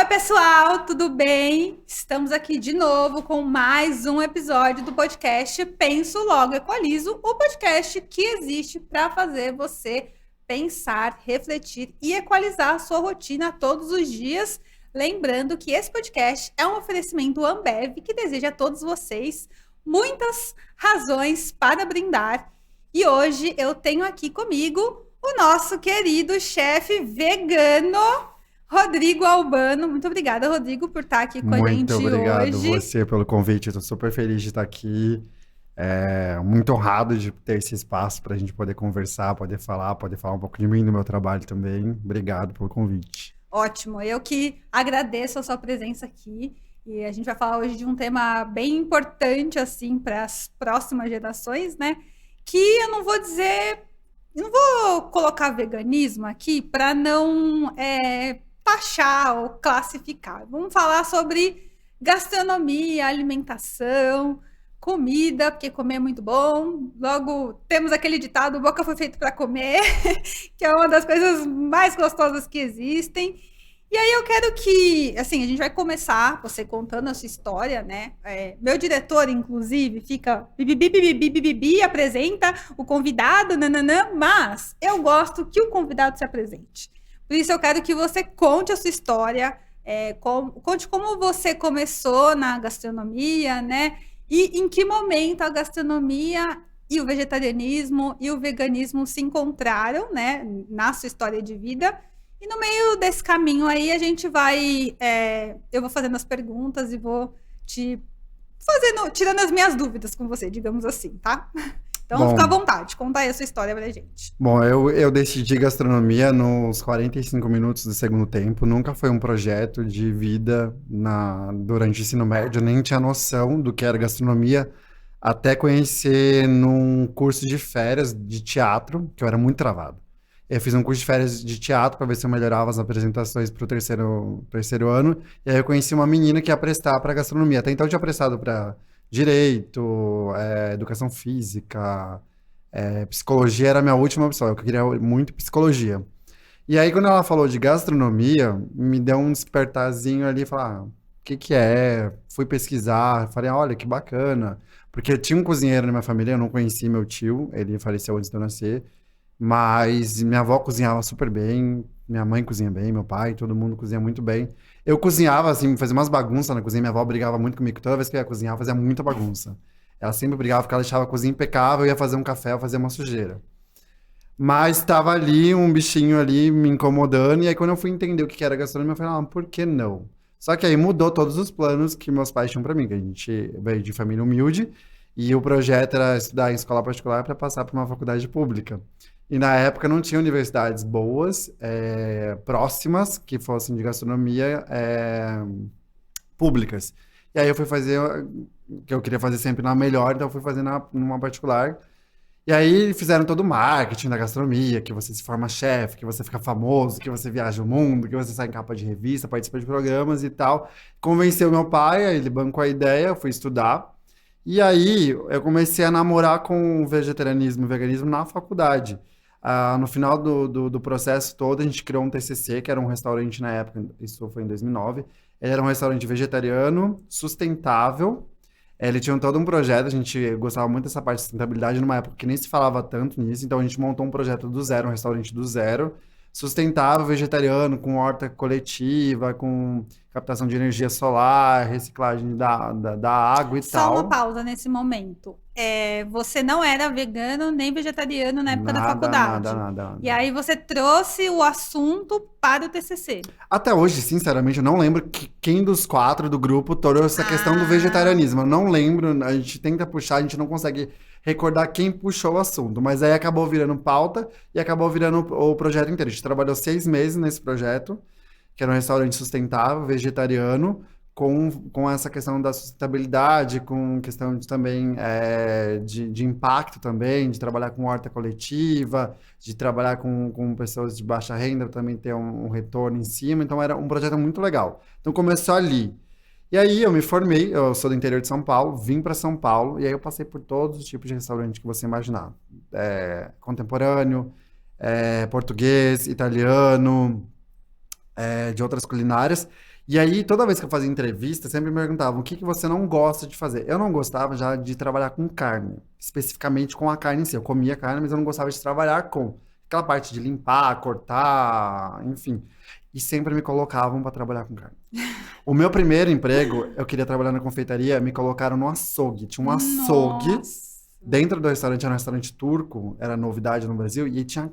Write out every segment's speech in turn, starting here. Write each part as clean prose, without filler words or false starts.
Pessoal, tudo bem? Estamos aqui de novo com mais um episódio do podcast Penso Logo Equalizo, o podcast que existe para fazer você pensar, refletir e equalizar a sua rotina todos os dias. Lembrando que esse podcast é um oferecimento Ambev que deseja a todos vocês muitas razões para brindar. E hoje eu tenho aqui comigo o nosso querido chefe vegano, Rodrigo Albano. Muito obrigada, Rodrigo, por estar aqui com a gente Muito obrigado hoje. você pelo convite. Estou super feliz de estar aqui. Muito honrado de ter esse espaço para a gente poder conversar, poder falar um pouco de mim, do meu trabalho também. Obrigado pelo convite. Ótimo, eu que agradeço a sua presença aqui. E a gente vai falar hoje de um tema bem importante, assim, para as próximas gerações, né? Que eu não vou dizer, não vou colocar veganismo aqui para não taxar ou classificar. Vamos falar sobre gastronomia, alimentação, comida, porque comer é muito bom. Logo, temos aquele ditado, boca foi feita para comer, que é uma das coisas mais gostosas que existem. E aí eu quero que, assim, a gente vai começar, você contando a sua história, né? Meu diretor, inclusive, fica bibibi, apresenta o convidado, nananã, mas eu gosto que o convidado se apresente. Por isso eu quero que você conte a sua história, conte como você começou na gastronomia, né? E em que momento a gastronomia e o vegetarianismo e o veganismo se encontraram, né? Na sua história de vida. E no meio desse caminho aí, a gente vai... eu vou fazendo as perguntas e vou tirando as minhas dúvidas com você, digamos assim, tá? Então, fica à Bom, vontade, conta aí a sua história pra gente. eu decidi gastronomia nos 45 minutos do segundo tempo. Nunca foi um projeto de vida durante o ensino médio. Nem tinha noção do que era gastronomia, até conhecer num curso de férias de teatro, que eu era muito travado. Eu fiz um curso de férias de teatro para ver se eu melhorava as apresentações para o terceiro ano. E aí eu conheci uma menina que ia prestar para gastronomia. Até então eu tinha prestado para direito, educação física, psicologia era a minha última opção. Eu queria muito psicologia. E aí quando ela falou de gastronomia, me deu um despertarzinho ali, falar, o que que é? Fui pesquisar, falei, olha, que bacana. Porque tinha um cozinheiro na minha família, eu não conheci meu tio, ele faleceu antes de eu nascer. Mas minha avó cozinhava super bem, minha mãe cozinha bem, meu pai, todo mundo cozinha muito bem. Eu cozinhava, assim, fazia umas bagunças na cozinha, minha avó brigava muito comigo, toda vez que eu ia cozinhar, eu fazia muita bagunça. Ela sempre brigava porque ela deixava a cozinha impecável, eu ia fazer um café, eu fazia uma sujeira. Mas estava ali, um bichinho ali me incomodando, e aí quando eu fui entender o que era gastronomia, eu falei, por que não? Só que aí mudou todos os planos que meus pais tinham para mim, que a gente veio de família humilde, e o projeto era estudar em escola particular para passar para uma faculdade pública. E na época não tinha universidades boas, próximas, que fossem de gastronomia, públicas. E aí eu fui fazer o que eu queria fazer sempre na melhor, então eu fui fazer numa particular. E aí fizeram todo o marketing da gastronomia, que você se forma chefe, que você fica famoso, que você viaja o mundo, que você sai em capa de revista, participa de programas e tal. Convenceu meu pai, aí ele bancou a ideia, eu fui estudar. E aí eu comecei a namorar com o vegetarianismo e o veganismo na faculdade. No final do processo todo, a gente criou um TCC, que era um restaurante na época, isso foi em 2009. Ele era um restaurante vegetariano, sustentável. Ele tinha todo um projeto, a gente gostava muito dessa parte de sustentabilidade numa época que nem se falava tanto nisso, então a gente montou um projeto do zero, um restaurante do zero, sustentável, vegetariano, com horta coletiva, com captação de energia solar, reciclagem da água e Só uma tal. pausa nesse momento. Você não era vegano nem vegetariano na época da Nada, nada, faculdade. nada, E nada. aí você trouxe o assunto para o TCC. Até hoje, sinceramente, eu não lembro quem dos quatro do grupo trouxe essa questão do Ah, vegetarianismo. Eu não lembro, a gente tenta puxar, a gente não consegue recordar quem puxou o assunto. Mas aí acabou virando pauta e acabou virando o projeto inteiro. A gente trabalhou 6 meses nesse projeto, que era um restaurante sustentável, vegetariano, com essa questão da sustentabilidade, com questão também de impacto também, de trabalhar com horta coletiva, de trabalhar com pessoas de baixa renda, também ter um retorno em cima. Então era um projeto muito legal. Então começou ali. E aí eu me formei, eu sou do interior de São Paulo, vim para São Paulo, e aí eu passei por todos os tipos de restaurante que você imaginar. Contemporâneo, português, italiano, de outras culinárias. E aí, toda vez que eu fazia entrevista, sempre me perguntavam o que que você não gosta de fazer. Eu não gostava já de trabalhar com carne, especificamente com a carne em si. Eu comia carne, mas eu não gostava de trabalhar com aquela parte de limpar, cortar, enfim. E sempre me colocavam para trabalhar com carne. O meu primeiro emprego, eu queria trabalhar na confeitaria, me colocaram no açougue. Tinha um açougue Nossa. dentro do restaurante, era um restaurante turco, era novidade no Brasil, e tinha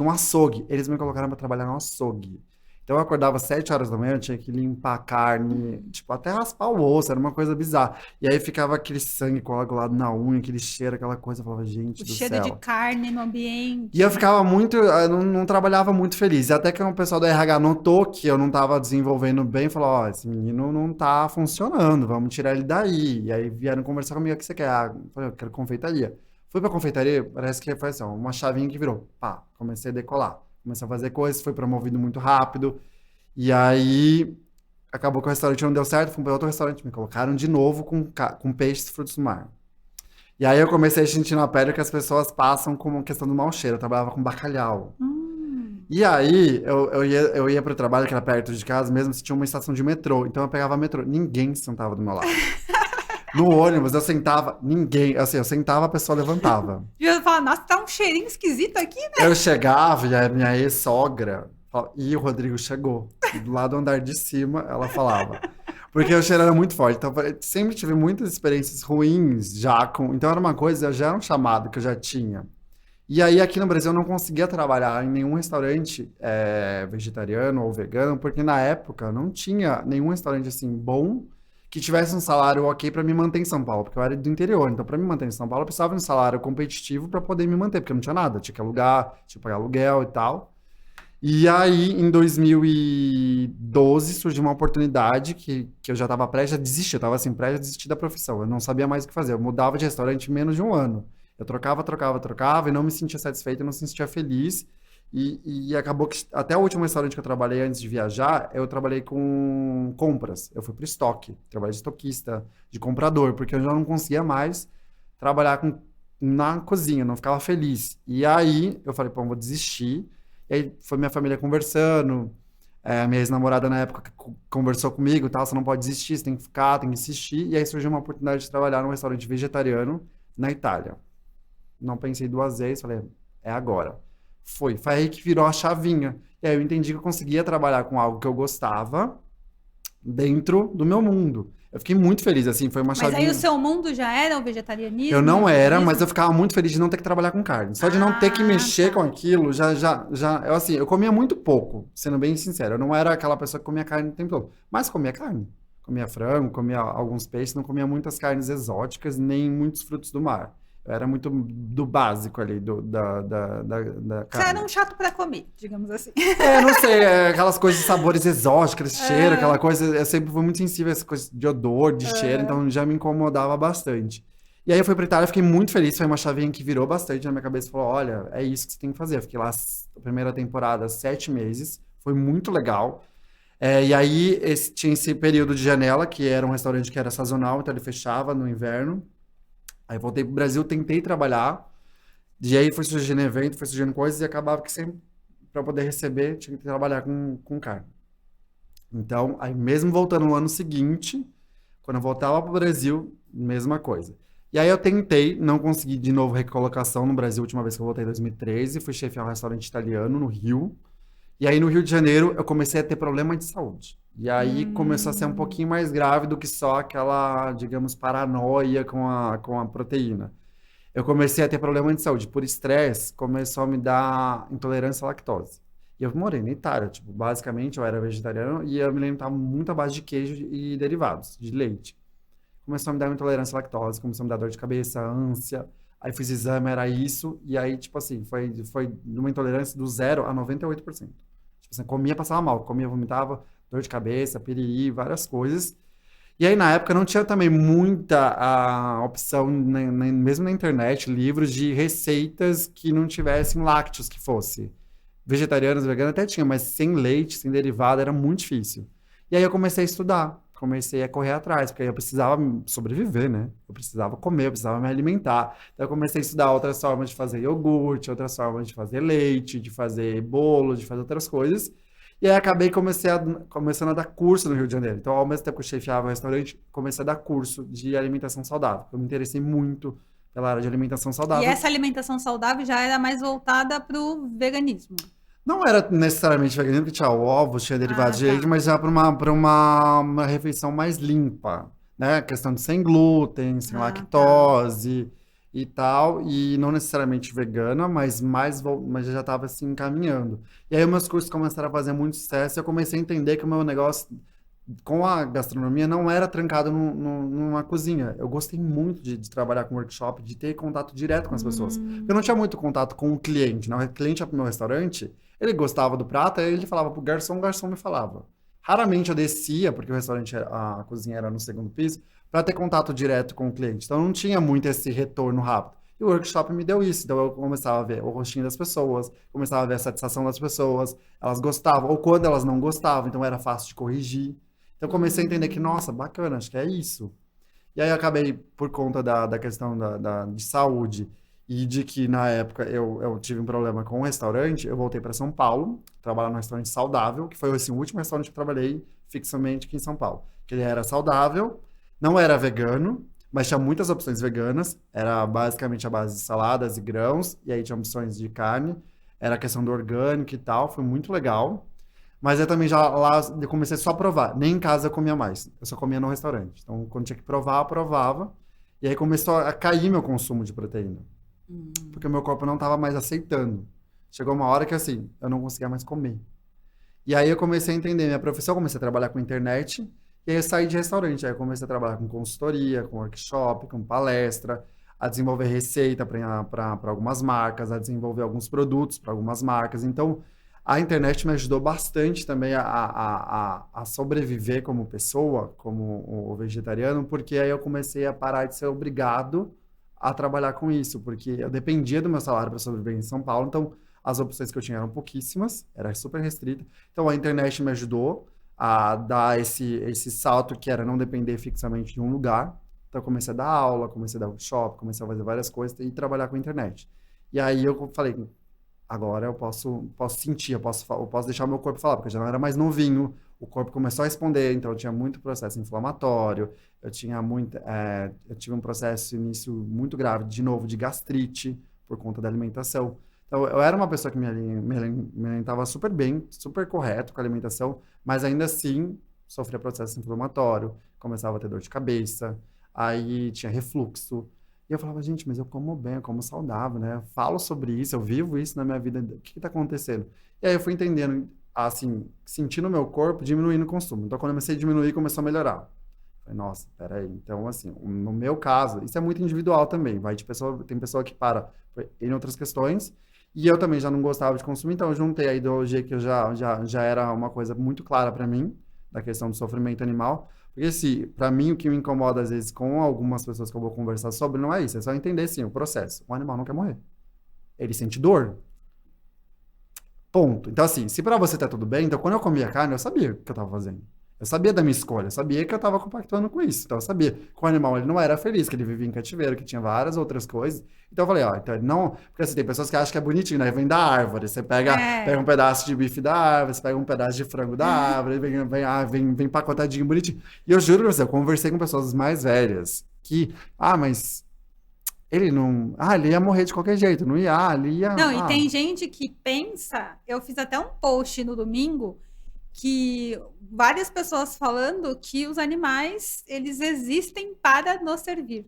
um açougue. Eles me colocaram para trabalhar no açougue. Então eu acordava às 7 horas da manhã, eu tinha que limpar a carne, tipo, até raspar o osso, era uma coisa bizarra. E aí ficava aquele sangue coagulado na unha, aquele cheiro, aquela coisa, eu falava, gente O do cheiro de céu. carne no E eu ambiente. ficava muito, eu não trabalhava muito feliz. E até que o pessoal do RH notou que eu não estava desenvolvendo bem, falou, ó, esse menino não tá funcionando, vamos tirar ele daí. E aí vieram conversar comigo, o que você quer? Ah, eu falei, eu quero confeitaria. Fui pra confeitaria, parece que foi assim, ó, uma chavinha que virou. Pá, comecei a decolar. Comecei a fazer coisas, fui promovido muito rápido. E aí, acabou que o restaurante não deu certo, fui para outro restaurante, me colocaram de novo com peixes e frutos do mar. E aí eu comecei a sentir na pele que as pessoas passam como questão do mau cheiro. Eu trabalhava com bacalhau. Hum. E aí eu ia para o trabalho, que era perto de casa, mesmo se tinha uma estação de metrô. Então eu pegava metrô. Ninguém sentava do meu lado. No ônibus eu sentava, ninguém. Assim, eu sentava, a pessoa levantava. E eu falo, nossa, tá um cheirinho esquisito aqui, né? Eu chegava e a minha ex-sogra falava, e o Rodrigo chegou. Do lado do andar de cima, ela falava. Porque o cheiro era muito forte. Então, eu sempre tive muitas experiências ruins já com. Então, era uma coisa, já era um chamado que eu já tinha. E aí, aqui no Brasil, eu não conseguia trabalhar em nenhum restaurante vegetariano ou vegano, porque na época não tinha nenhum restaurante assim bom que tivesse um salário ok para me manter em São Paulo, porque eu era do interior. Então, para me manter em São Paulo, eu precisava de um salário competitivo para poder me manter, porque eu não tinha nada, tinha que alugar, tinha que pagar aluguel e tal. E aí, em 2012, surgiu uma oportunidade que eu já estava prestes a desistir. Eu estava assim, prestes a desistir da profissão. Eu não sabia mais o que fazer. Eu mudava de restaurante em menos de um ano. Eu trocava e não me sentia satisfeito, eu não me sentia feliz. E acabou que até o último restaurante que eu trabalhei antes de viajar, eu trabalhei com compras. Eu fui para estoque. Trabalhei de estoquista, de comprador, porque eu já não conseguia mais trabalhar na cozinha, não ficava feliz. E aí eu falei, pô, eu vou desistir. E aí foi minha família conversando, minha ex-namorada na época conversou comigo, tal, você não pode desistir, você tem que ficar, tem que insistir. E aí surgiu uma oportunidade de trabalhar num restaurante vegetariano na Itália. Não pensei duas vezes, falei, é agora. Foi aí que virou a chavinha. E aí eu entendi que eu conseguia trabalhar com algo que eu gostava dentro do meu mundo. Eu fiquei muito feliz, assim, foi uma Mas aí o chavinha. seu mundo já era o Eu vegetarianismo, não o era, mas veganismo? eu ficava muito feliz de não ter que trabalhar com carne. Só de não ter que Ah, mexer com tá. aquilo, eu comia muito pouco, sendo bem sincero. Eu não era aquela pessoa que comia carne o tempo todo, mas comia carne. Comia frango, comia alguns peixes, não comia muitas carnes exóticas, nem muitos frutos do mar. Eu era muito do básico ali, da Você era carne. um chato pra comer, digamos assim. Não sei, aquelas coisas de sabores exóticos, esse cheiro, aquela Ah, coisa. Eu sempre fui muito sensível a essa coisa de odor, de cheiro, ah. então já me incomodava bastante. E aí eu fui pra Itália, fiquei muito feliz, foi uma chavinha que virou bastante na minha cabeça e falou: olha, é isso que você tem que fazer. Eu fiquei lá a primeira temporada, 7 meses, foi muito legal. E aí tinha esse período de janela, que era um restaurante que era sazonal, então ele fechava no inverno. Aí voltei pro Brasil, tentei trabalhar. E aí foi surgindo evento, foi surgindo coisas e acabava que sempre, para poder receber, tinha que trabalhar com carne. Então, aí mesmo voltando no ano seguinte, quando eu voltava para o Brasil, mesma coisa. E aí eu tentei, não consegui de novo recolocação no Brasil, a última vez que eu voltei em 2013, fui chefiar um restaurante italiano no Rio. E aí no Rio de Janeiro eu comecei a ter problema de saúde. E aí começou a ser um Hum. pouquinho mais grave do que só aquela, digamos, paranoia com a proteína. Eu comecei a ter problema de saúde. Por estresse, começou a me dar intolerância à lactose. E eu morei na Itália, tipo, basicamente eu era vegetariano e eu me alimentava muito à base de queijo e derivados, de leite. Começou a me dar intolerância à lactose, começou a me dar dor de cabeça, ânsia. Aí fiz exame, era isso. E aí, tipo assim, foi de uma intolerância do 0 a 98%. Tipo assim, comia, passava mal. Comia, vomitava, dor de cabeça, piriri, várias coisas. E aí, na época, não tinha também muita opção, mesmo na internet, livros de receitas que não tivessem lácteos que fosse. Vegetarianos, veganos até tinha, mas sem leite, sem derivado, era muito difícil. E aí eu comecei a estudar, comecei a correr atrás, porque aí eu precisava sobreviver, né? Eu precisava comer, eu precisava me alimentar. Então eu comecei a estudar outras formas de fazer iogurte, outras formas de fazer leite, de fazer bolo, de fazer outras coisas. E aí acabei começando a dar curso no Rio de Janeiro. Então, ao mesmo tempo que eu chefiava o restaurante, comecei a dar curso de alimentação saudável. Eu me interessei muito pela área de alimentação E saudável. essa alimentação saudável já era mais voltada para o veganismo. Não era necessariamente veganismo, porque tinha ovos, tinha derivados de Tá. leite, mas já para uma refeição mais limpa, né? Questão de sem glúten, sem Tá. lactose e tal, e não necessariamente vegana, mas já estava assim encaminhando. E aí meus cursos começaram a fazer muito sucesso e eu comecei a entender que o meu negócio com a gastronomia não era trancado numa cozinha. Eu gostei muito de trabalhar com workshop, de ter contato direto com as pessoas. Eu não tinha muito contato com o cliente, né? O cliente ia pro meu restaurante, ele gostava do prato, aí ele falava pro garçom, o garçom me falava. Raramente eu descia, porque o restaurante, a cozinha era no segundo piso, para ter contato direto com o cliente. Então não tinha muito esse retorno rápido. E o workshop me deu isso. Então eu começava a ver o rostinho das pessoas, começava a ver a satisfação das pessoas, elas gostavam, ou quando elas não gostavam, então era fácil de corrigir. Então, eu comecei a entender que, nossa, bacana, acho que é isso. E aí, eu acabei, por conta da questão de saúde e de que, na época, eu tive um problema com o restaurante, eu voltei para São Paulo, trabalhar num restaurante saudável, que foi assim, o último restaurante que eu trabalhei fixamente aqui em São Paulo. Que ele era saudável, não era vegano, mas tinha muitas opções veganas, era basicamente a base de saladas e grãos, e aí tinha opções de carne, era a questão do orgânico e tal, foi muito legal. Mas eu também já lá eu comecei só a provar. Nem em casa eu comia mais. Eu só comia no restaurante. Então, quando tinha que provar, eu provava. E aí começou a cair meu consumo de proteína. Porque o meu corpo não estava mais aceitando. Chegou uma hora que, assim, eu não conseguia mais comer. E aí eu comecei a entender minha profissão, eu comecei a trabalhar com internet. E aí eu saí de restaurante. Aí eu comecei a trabalhar com consultoria, com workshop, com palestra, a desenvolver receita para algumas marcas, a desenvolver alguns produtos para algumas marcas. Então, a internet me ajudou bastante também a sobreviver como pessoa, como o vegetariano, porque aí eu comecei a parar de ser obrigado a trabalhar com isso, porque eu dependia do meu salário para sobreviver em São Paulo, então as opções que eu tinha eram pouquíssimas, era super restrita. Então a internet me ajudou a dar esse salto que era não depender fixamente de um lugar. Então eu comecei a dar aula, comecei a dar workshop, comecei a fazer várias coisas e trabalhar com a internet. E aí eu falei, agora eu posso sentir, eu posso deixar o meu corpo falar, porque eu já não era mais novinho, o corpo começou a responder, então eu tinha muito processo inflamatório, eu tive um processo início muito grave, de novo, de gastrite, por conta da alimentação. Então, eu era uma pessoa que me alimentava super bem, super correto com a alimentação, mas ainda assim sofria processo inflamatório, começava a ter dor de cabeça, aí tinha refluxo, e eu falava, gente, mas eu como bem, eu como saudável, né? Eu falo sobre isso, eu vivo isso na minha vida, o que está acontecendo? E aí eu fui entendendo, assim, sentindo o meu corpo, diminuindo o consumo. Então, quando eu comecei a diminuir, começou a melhorar. Falei, nossa, peraí. Então, assim, no meu caso, isso é muito individual também, vai de pessoa, tem pessoa que para em outras questões, e eu também já não gostava de consumir, então eu juntei a ideologia que eu já era uma coisa muito clara para mim, da questão do sofrimento animal, porque, assim, para mim, o que me incomoda, às vezes, com algumas pessoas que eu vou conversar sobre, não é isso. É só entender, sim, o processo. O animal não quer morrer. Ele sente dor. Ponto. Então, assim, se para você tá tudo bem, então quando eu comia carne, eu sabia o que eu tava fazendo. Eu sabia da minha escolha, eu sabia que eu tava compactuando com isso. Então, eu sabia que o animal ele não era feliz, que ele vivia em cativeiro, que tinha várias outras coisas. Então, eu falei, ó, então ele não. Porque, assim, tem pessoas que acham que é bonitinho, né? Vem da árvore. Você pega um pedaço de bife da árvore, você pega um pedaço de frango da árvore, vem empacotadinho, bonitinho. E eu juro pra você, eu conversei com pessoas mais velhas que, mas ele não. Ele ia morrer de qualquer jeito, não ia, ele ia. Não, e tem gente que pensa, eu fiz até um post no domingo, que várias pessoas falando que os animais, eles existem para nos servir.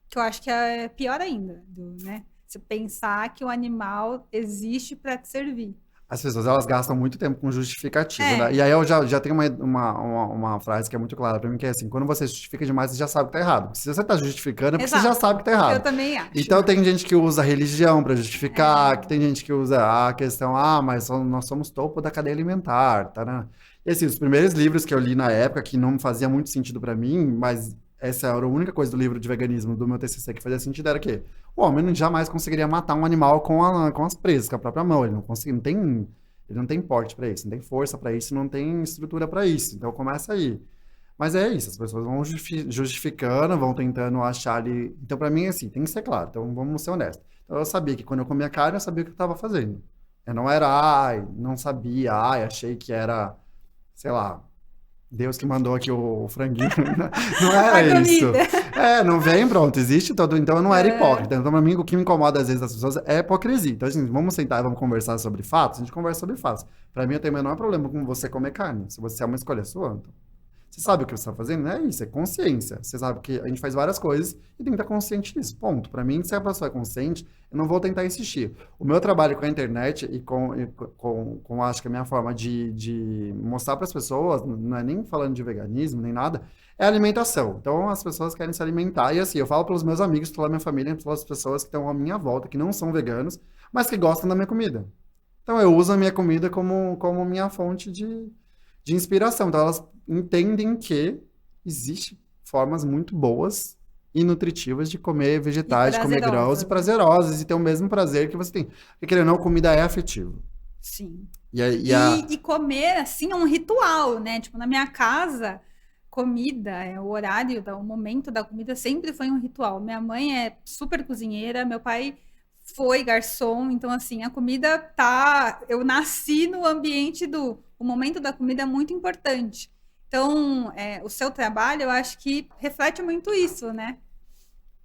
Que eu acho que é pior ainda, né? Você pensar que o animal existe para te servir. As pessoas, elas gastam muito tempo com justificativo, né? E aí eu já tenho uma frase que é muito clara pra mim, que é assim, quando você justifica demais, você já sabe que tá errado. Se você tá justificando, é porque você já sabe que tá errado. Eu também acho. Então tem gente que usa a religião pra justificar, que tem gente que usa a questão, mas nós somos topo da cadeia alimentar, tá, né? E assim, os primeiros livros que eu li na época, que não fazia muito sentido pra mim, mas essa era a única coisa do livro de veganismo do meu TCC que fazia sentido, era que o homem jamais conseguiria matar um animal com as presas, com a própria mão. Ele não consegue, ele não tem porte para isso, não tem força para isso, não tem estrutura para isso. Então começa aí. Mas é isso, as pessoas vão justificando, vão tentando achar ali. Então, para mim, assim, tem que ser claro. Então, vamos ser honestos. Então, eu sabia que quando eu comia carne, eu sabia o que eu estava fazendo. Eu não era, ai, não sabia, ai, achei que era, sei lá, Deus que mandou aqui o franguinho. Não A era isso. comida. Não vem, pronto, existe todo. Então eu não era É, hipócrita. Então, pra mim, o que me incomoda às vezes das pessoas é a hipocrisia. Então, assim, vamos sentar e vamos conversar sobre fatos? A gente conversa sobre fatos. Pra mim, eu tenho o menor problema com você comer carne. Se você é uma escolha sua, então, você sabe o que você está fazendo? Não é isso, é consciência. Você sabe que a gente faz várias coisas e tem que estar consciente disso. Ponto. Para mim, se a pessoa é consciente, eu não vou tentar insistir. O meu trabalho com a internet e com acho que a minha forma de mostrar para as pessoas, não é nem falando de veganismo, nem nada, é alimentação. Então, as pessoas querem se alimentar. E assim, eu falo pelos meus amigos, pela minha família, pelas pessoas que estão à minha volta, que não são veganos, mas que gostam da minha comida. Então, eu uso a minha comida como minha fonte de inspiração. Então, elas entendem que existe formas muito boas e nutritivas de comer e vegetais, de comer grãos e prazerosa, né? prazerosas e ter o mesmo prazer que você tem. Porque, querendo ou não, comida é afetivo. Sim. E a. E comer, assim, é um ritual, né? Tipo, na minha casa, comida, o horário, o momento da comida sempre foi um ritual. Minha mãe é super cozinheira, meu pai foi garçom, então, assim, a comida tá. Eu nasci no ambiente do. O momento da comida é muito importante. Então, o seu trabalho, eu acho que reflete muito isso, né?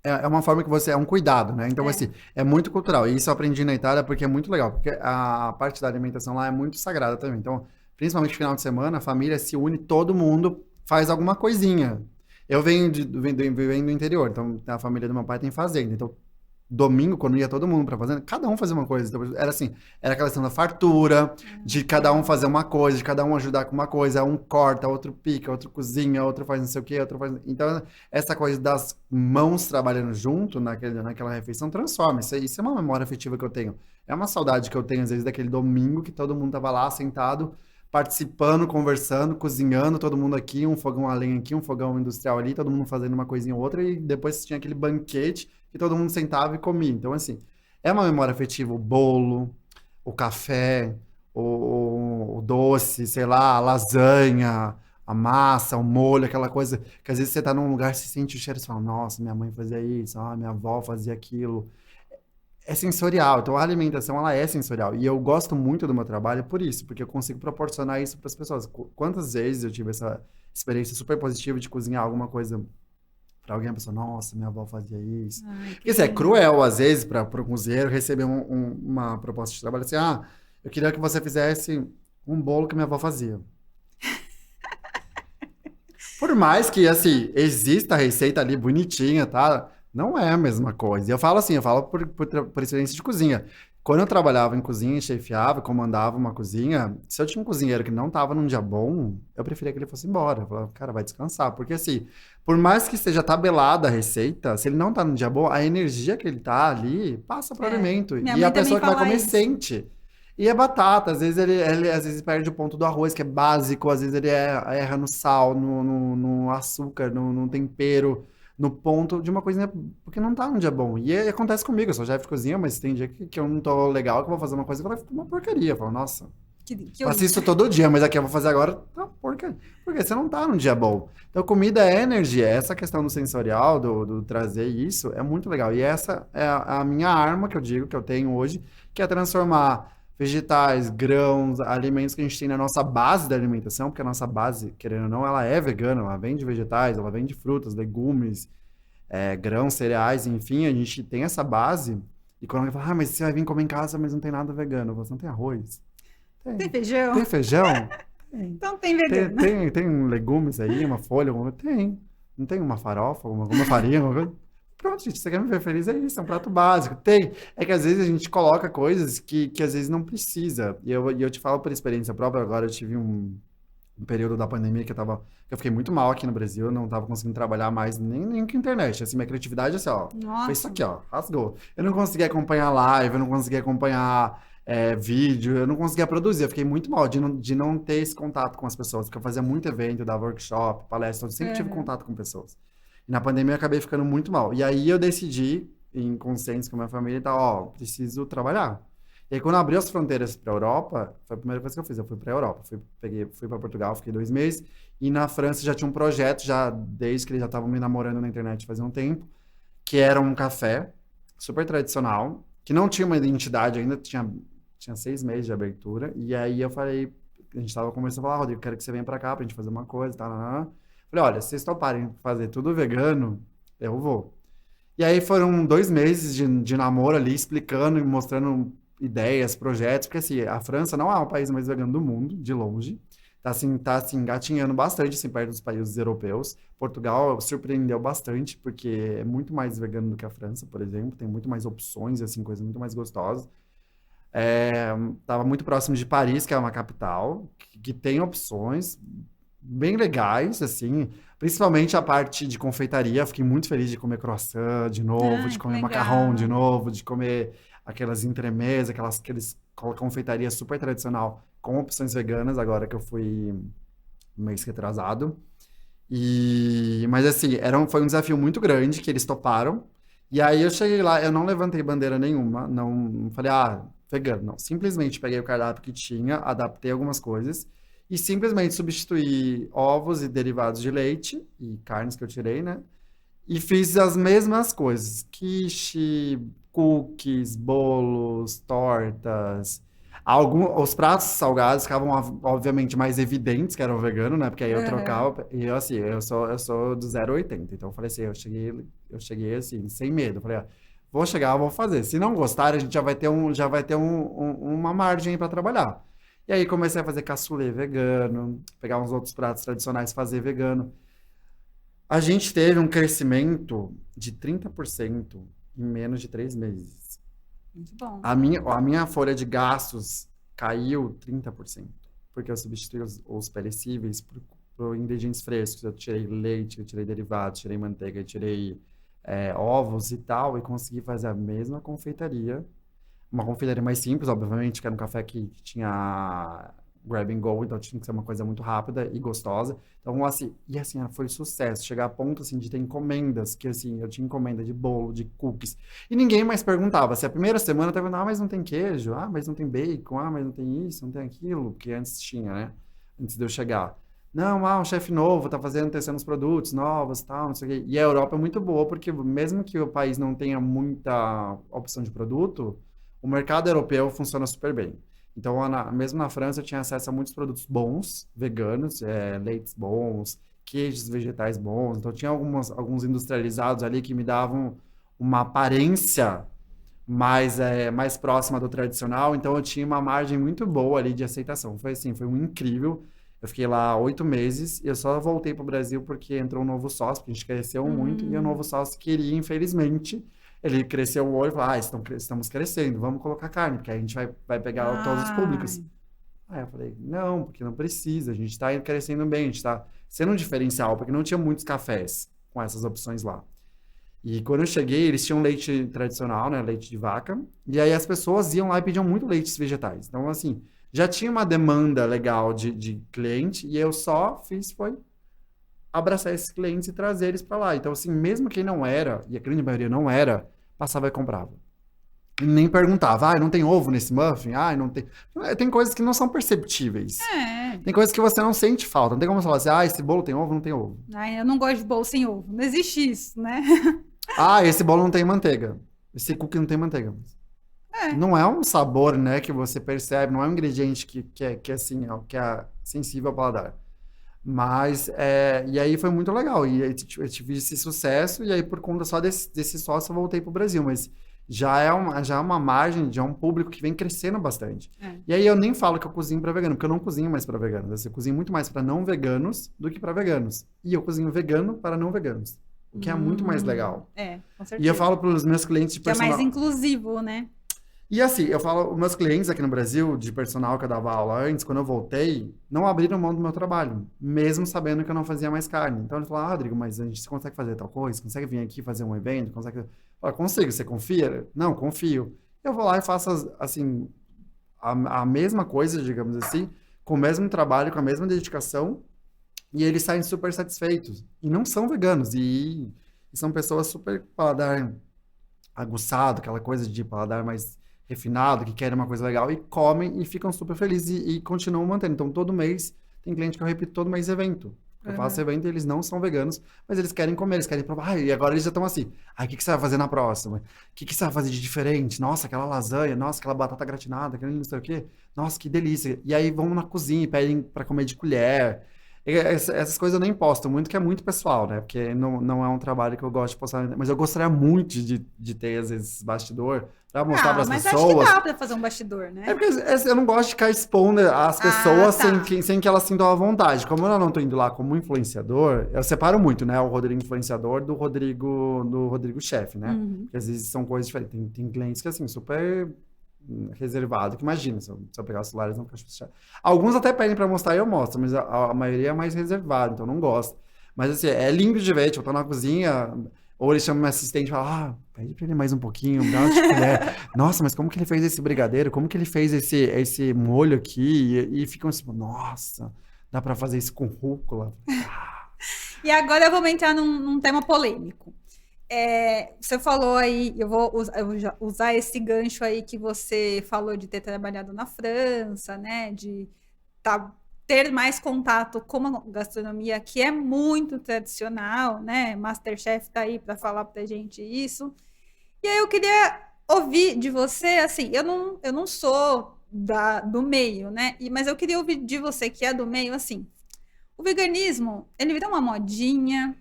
É uma forma que você. É um cuidado, né? Então, É, assim, é muito cultural. E isso eu aprendi na Itália porque é muito legal. Porque a parte da alimentação lá é muito sagrada também. Então, principalmente no final de semana, a família se une, todo mundo faz alguma coisinha. Eu venho do interior, então a família do meu pai tem fazenda. Então, domingo, quando ia todo mundo pra fazenda, cada um fazia uma coisa. Então, era assim, era aquela questão da fartura, de cada um legal. fazer uma coisa, de cada um ajudar com uma coisa. Um corta, outro pica, outro cozinha, outro faz não sei o quê, outro faz. Então, essa coisa das mãos trabalhando junto naquela refeição transforma. Isso é uma memória afetiva que eu tenho. É uma saudade que eu tenho, às vezes, daquele domingo que todo mundo tava lá sentado, participando, conversando, cozinhando, todo mundo aqui, um fogão a lenha aqui, um fogão industrial ali, todo mundo fazendo uma coisinha ou outra, e depois tinha aquele banquete que todo mundo sentava e comia. Então, assim, é uma memória afetiva, o bolo, o café, o doce, sei lá, a lasanha, a massa, o molho, aquela coisa que às vezes você tá num lugar, você sente o cheiro e você fala, nossa, minha mãe fazia isso, minha avó fazia aquilo. É sensorial, então a alimentação ela é sensorial. E eu gosto muito do meu trabalho por isso, porque eu consigo proporcionar isso para as pessoas. Quantas vezes eu tive essa experiência super positiva de cozinhar alguma coisa para alguém, a pessoa, nossa, minha avó fazia isso. Ai, Porque que isso é lindo. cruel, às vezes, para o cozinheiro receber uma proposta de trabalho assim, eu queria que você fizesse um bolo que minha avó fazia. Por mais que, assim, exista a receita ali bonitinha, tá? Não é a mesma coisa. E eu falo assim, eu falo por experiência de cozinha. Quando eu trabalhava em cozinha, chefiava, comandava uma cozinha, se eu tinha um cozinheiro que não tava num dia bom, eu preferia que ele fosse embora. Eu falava, cara, vai descansar. Porque assim, por mais que esteja tabelada a receita, se ele não tá num dia bom, a energia que ele tá ali passa pro alimento. Minha E a mãe também pessoa que vai fala comer isso. sente. E é batata, às vezes ele às vezes perde o ponto do arroz, que é básico, às vezes ele erra no sal, no açúcar, no tempero, no ponto de uma coisinha, porque não tá num dia bom. E acontece comigo, eu sou chefe de cozinha, mas tem dia que eu não tô legal, que eu vou fazer uma coisa que vai ficar uma porcaria. Eu falo, nossa, Que faço horrível. isso todo dia, mas aqui eu vou fazer agora, tá uma porcaria. Porque você não tá num dia bom. Então, comida é energia, essa questão do sensorial, do trazer isso, é muito legal. E essa é a minha arma que eu digo, que eu tenho hoje, que é transformar vegetais, grãos, alimentos que a gente tem na nossa base da alimentação, porque a nossa base, querendo ou não, ela é vegana, ela vem de vegetais, ela vem de frutas, legumes, grãos, cereais, enfim, a gente tem essa base. E quando alguém fala, mas você vai vir comer em casa, mas não tem nada vegano, você não tem arroz? Tem Tem. feijão? Tem feijão? Tem. Então tem Tem, vegana. tem, tem legumes aí, uma folha, alguma coisa? Tem. Não tem uma farofa, alguma farinha, alguma coisa? Pronto, gente, você quer me ver feliz? É isso, é um prato básico. Tem. É que às vezes a gente coloca coisas que às vezes não precisa. E eu te falo por experiência própria, agora eu tive um período da pandemia que eu fiquei muito mal aqui no Brasil, eu não tava conseguindo trabalhar mais nem com internet. Assim, minha criatividade, assim, ó, foi isso Nossa, aqui, ó, rasgou. Eu não conseguia acompanhar live, eu não conseguia acompanhar vídeo, eu não conseguia produzir, eu fiquei muito mal de não ter esse contato com as pessoas, porque eu fazia muito evento, eu dava workshop, palestra, eu sempre tive aham. contato com pessoas. E na pandemia eu acabei ficando muito mal. E aí eu decidi, em consciência com a minha família, tá, ó, preciso trabalhar. E aí, quando abriu as fronteiras para a Europa, foi a primeira coisa que eu fiz. Eu fui para a Europa, fui para Portugal, fiquei 2 meses. E na França já tinha um projeto, já desde que eles já estavam me namorando na internet fazia um tempo, que era um café super tradicional, que não tinha uma identidade ainda, tinha 6 meses de abertura. E aí eu falei, a gente tava conversando, falar, Rodrigo, quero que você venha pra cá pra gente fazer uma coisa, tá, Falei, olha, se vocês toparem fazer tudo vegano, eu vou. E aí foram 2 meses de namoro ali, explicando e mostrando ideias, projetos, porque assim, a França não é o país mais vegano do mundo, de longe. Tá assim, engatinhando bastante, assim, perto dos países europeus. Portugal surpreendeu bastante, porque é muito mais vegano do que a França, por exemplo. Tem muito mais opções, assim, coisas muito mais gostosas. Tava muito próximo de Paris, que é uma capital, que tem opções bem legais, assim, principalmente a parte de confeitaria. Fiquei muito feliz de comer croissant de novo, de Ai, que comer macarrão de legal. novo, de comer aquelas entremês, aqueles confeitaria super tradicional com opções veganas, agora que eu fui um mês retrasado. Mas assim, foi um desafio muito grande que eles toparam. E aí eu cheguei lá, eu não levantei bandeira nenhuma, não falei, vegano, não. Simplesmente peguei o cardápio que tinha, adaptei algumas coisas e simplesmente substituí ovos e derivados de leite e carnes que eu tirei, né? E fiz as mesmas coisas: quiche, cookies, bolos, tortas. Os pratos salgados ficavam, obviamente, mais evidentes que eram veganos, né? Porque aí eu Aham. trocava. E eu, assim, eu sou do 0 a 80. Então, eu falei assim: eu cheguei assim, sem medo. Eu falei, vou chegar, vou fazer. Se não gostar, a gente já vai ter uma margem para trabalhar. E aí, comecei a fazer cassoulet vegano, pegar uns outros pratos tradicionais, fazer vegano. A gente teve um crescimento de 30% em menos de 3 meses. Muito bom. A minha folha de gastos caiu 30%, porque eu substituí os perecíveis por ingredientes frescos. Eu tirei leite, eu tirei derivados, tirei manteiga, eu tirei ovos e tal, e consegui fazer a mesma confeitaria. Uma confeitaria mais simples, obviamente, que era um café que tinha grab and go, então tinha que ser uma coisa muito rápida e gostosa. Então, assim, foi sucesso. Chegar a ponto, assim, de ter encomendas, que, assim, eu tinha encomenda de bolo, de cookies, e ninguém mais perguntava. Se a primeira semana eu tava vendo, mas não tem queijo, mas não tem bacon, mas não tem isso, não tem aquilo, que antes tinha, né? Antes de eu chegar. Não, um chefe novo, tá testando os produtos novos, tal, não sei o quê. E a Europa é muito boa, porque mesmo que o país não tenha muita opção de produto, o mercado europeu funciona super bem. Então, mesmo na França, eu tinha acesso a muitos produtos bons, veganos, leites bons, queijos vegetais bons. Então, tinha alguns industrializados ali que me davam uma aparência mais próxima do tradicional. Então, eu tinha uma margem muito boa ali de aceitação. Foi assim, foi um incrível. Eu fiquei lá 8 meses e eu só voltei para o Brasil porque entrou um novo sócio, porque a gente cresceu muito, e o Hum. novo sócio queria, infelizmente, ele cresceu o olho e falou, estamos crescendo, vamos colocar carne, porque aí a gente vai pegar todos os públicos. Ai. Aí eu falei, não, porque não precisa, a gente está crescendo bem, a gente está sendo um diferencial, porque não tinha muitos cafés com essas opções lá. E quando eu cheguei, eles tinham leite tradicional, né, leite de vaca, e aí as pessoas iam lá e pediam muito leites vegetais. Então, assim, já tinha uma demanda legal de cliente, e eu só foi abraçar esses clientes e trazer eles para lá. Então, assim, mesmo quem não era, e a grande maioria não era, passava e comprava. E nem perguntava, não tem ovo nesse muffin? Não tem. Tem coisas que não são perceptíveis. É. Tem coisas que você não sente falta. Não tem como você falar assim, esse bolo tem ovo? Não tem ovo. Ai, eu não gosto de bolo sem ovo. Não existe isso, né? Esse bolo não tem manteiga. Esse cookie não tem manteiga. É. Não é um sabor, né, que você percebe, não é um ingrediente que assim, que é sensível ao paladar. Mas, e aí foi muito legal. E aí eu tive esse sucesso, e aí por conta só desse sócio eu voltei para o Brasil. Mas já é uma margem, já é um público que vem crescendo bastante. É. E aí eu nem falo que eu cozinho para vegano, porque eu não cozinho mais para veganos. Assim, eu cozinho muito mais para não veganos do que para veganos. E eu cozinho vegano para não veganos, o que é muito mais legal. Com E eu certeza. falo para os meus clientes de Que é mais personal. inclusivo, né? E assim, eu falo, os meus clientes aqui no Brasil, de personal que eu dava aula antes, quando eu voltei, não abriram mão do meu trabalho, mesmo sabendo que eu não fazia mais carne. Então eles falaram, Rodrigo, mas a gente consegue fazer tal coisa? Consegue vir aqui fazer um evento? Consegue... Eu falo, consigo, você confia? Não, confio. Eu vou lá e faço, assim, a mesma coisa, digamos assim, com o mesmo trabalho, com a mesma dedicação, e eles saem super satisfeitos. E não são veganos, e são pessoas super paladar aguçado, aquela coisa de paladar mais refinado, que querem uma coisa legal, e comem e ficam super felizes e continuam mantendo. Então, todo mês, tem cliente que eu repito todo mês evento. Eu faço evento e eles não são veganos, mas eles querem comer, eles querem provar. Ai, e agora eles já estão assim. Ai, o que que você vai fazer na próxima? O que que você vai fazer de diferente? Nossa, aquela lasanha, nossa, aquela batata gratinada, aquele não sei o quê. Nossa, que delícia. E aí vão na cozinha e pedem para comer de colher. Essas coisas eu nem posto muito, que é muito pessoal, né? Porque não é um trabalho que eu gosto de postar. Mas eu gostaria muito de ter, às vezes, bastidor para mostrar para as Mas acho que pessoas. dá pra fazer um bastidor, né? É porque eu não gosto de ficar expondo as pessoas tá. sem que elas sintam à vontade. Como eu não tô indo lá como influenciador, eu separo muito, né? O Rodrigo influenciador do Rodrigo chefe, né? Porque às vezes são coisas diferentes. Tem clientes que, assim, super reservado, que imagina, se eu pegar os celulares, não ficar chateado. Alguns até pedem pra mostrar e eu mostro, mas a maioria é mais reservada, então eu não gosto. Mas assim, é lindo de ver, tipo, eu tô na cozinha, ou ele chama meu assistente e fala, pede pra ele mais um pouquinho, dá uma colher. Nossa, mas como que ele fez esse brigadeiro? Como que ele fez esse molho aqui? E ficam assim, nossa, dá pra fazer isso com rúcula? E agora vamos entrar num tema polêmico. Você falou aí, eu vou usar esse gancho aí que você falou de ter trabalhado na França, né? De ter mais contato com a gastronomia, que é muito tradicional, né? MasterChef tá aí para falar pra gente isso. E aí eu queria ouvir de você, assim, eu não sou do meio, né? Mas eu queria ouvir de você que é do meio, assim, o veganismo, ele virou uma modinha,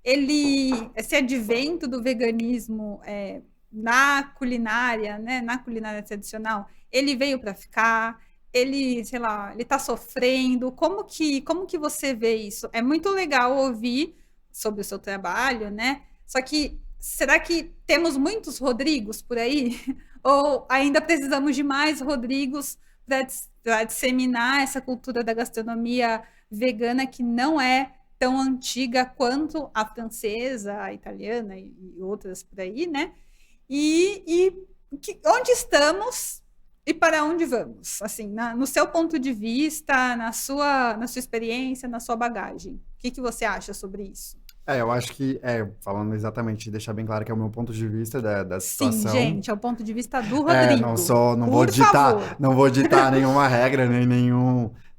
esse advento do veganismo na culinária, né, na culinária tradicional, ele veio para ficar, ele, sei lá, ele está sofrendo, como que você vê isso? É muito legal ouvir sobre o seu trabalho, né? Só que, será que temos muitos Rodrigos por aí? Ou ainda precisamos de mais Rodrigos para disseminar essa cultura da gastronomia vegana que não é tão antiga quanto a francesa, a italiana e outras por aí, né? Onde estamos e para onde vamos? Assim, no seu ponto de vista, na sua experiência, na sua bagagem. O que você acha sobre isso? Eu acho que, falando exatamente, deixar bem claro que é o meu ponto de vista da Sim, situação. gente, é o ponto de vista do Rodrigo. Não vou ditar nenhuma regra, nem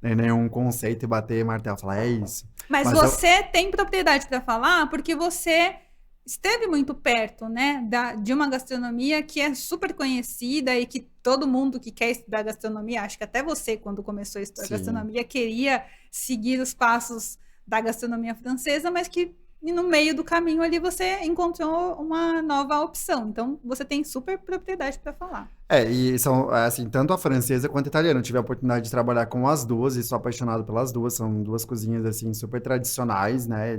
nenhum conceito e bater martelo, falar, é isso. Mas você tem propriedade para falar porque você esteve muito perto, né, de uma gastronomia que é super conhecida e que todo mundo que quer estudar gastronomia, acho que até você, quando começou a estudar gastronomia, queria seguir os passos da gastronomia francesa, mas que no meio do caminho ali você encontrou uma nova opção. Então, você tem super propriedade para falar. E são, assim, tanto a francesa quanto a italiana. Eu tive a oportunidade de trabalhar com as duas e sou apaixonado pelas duas. São duas cozinhas, assim, super tradicionais, né,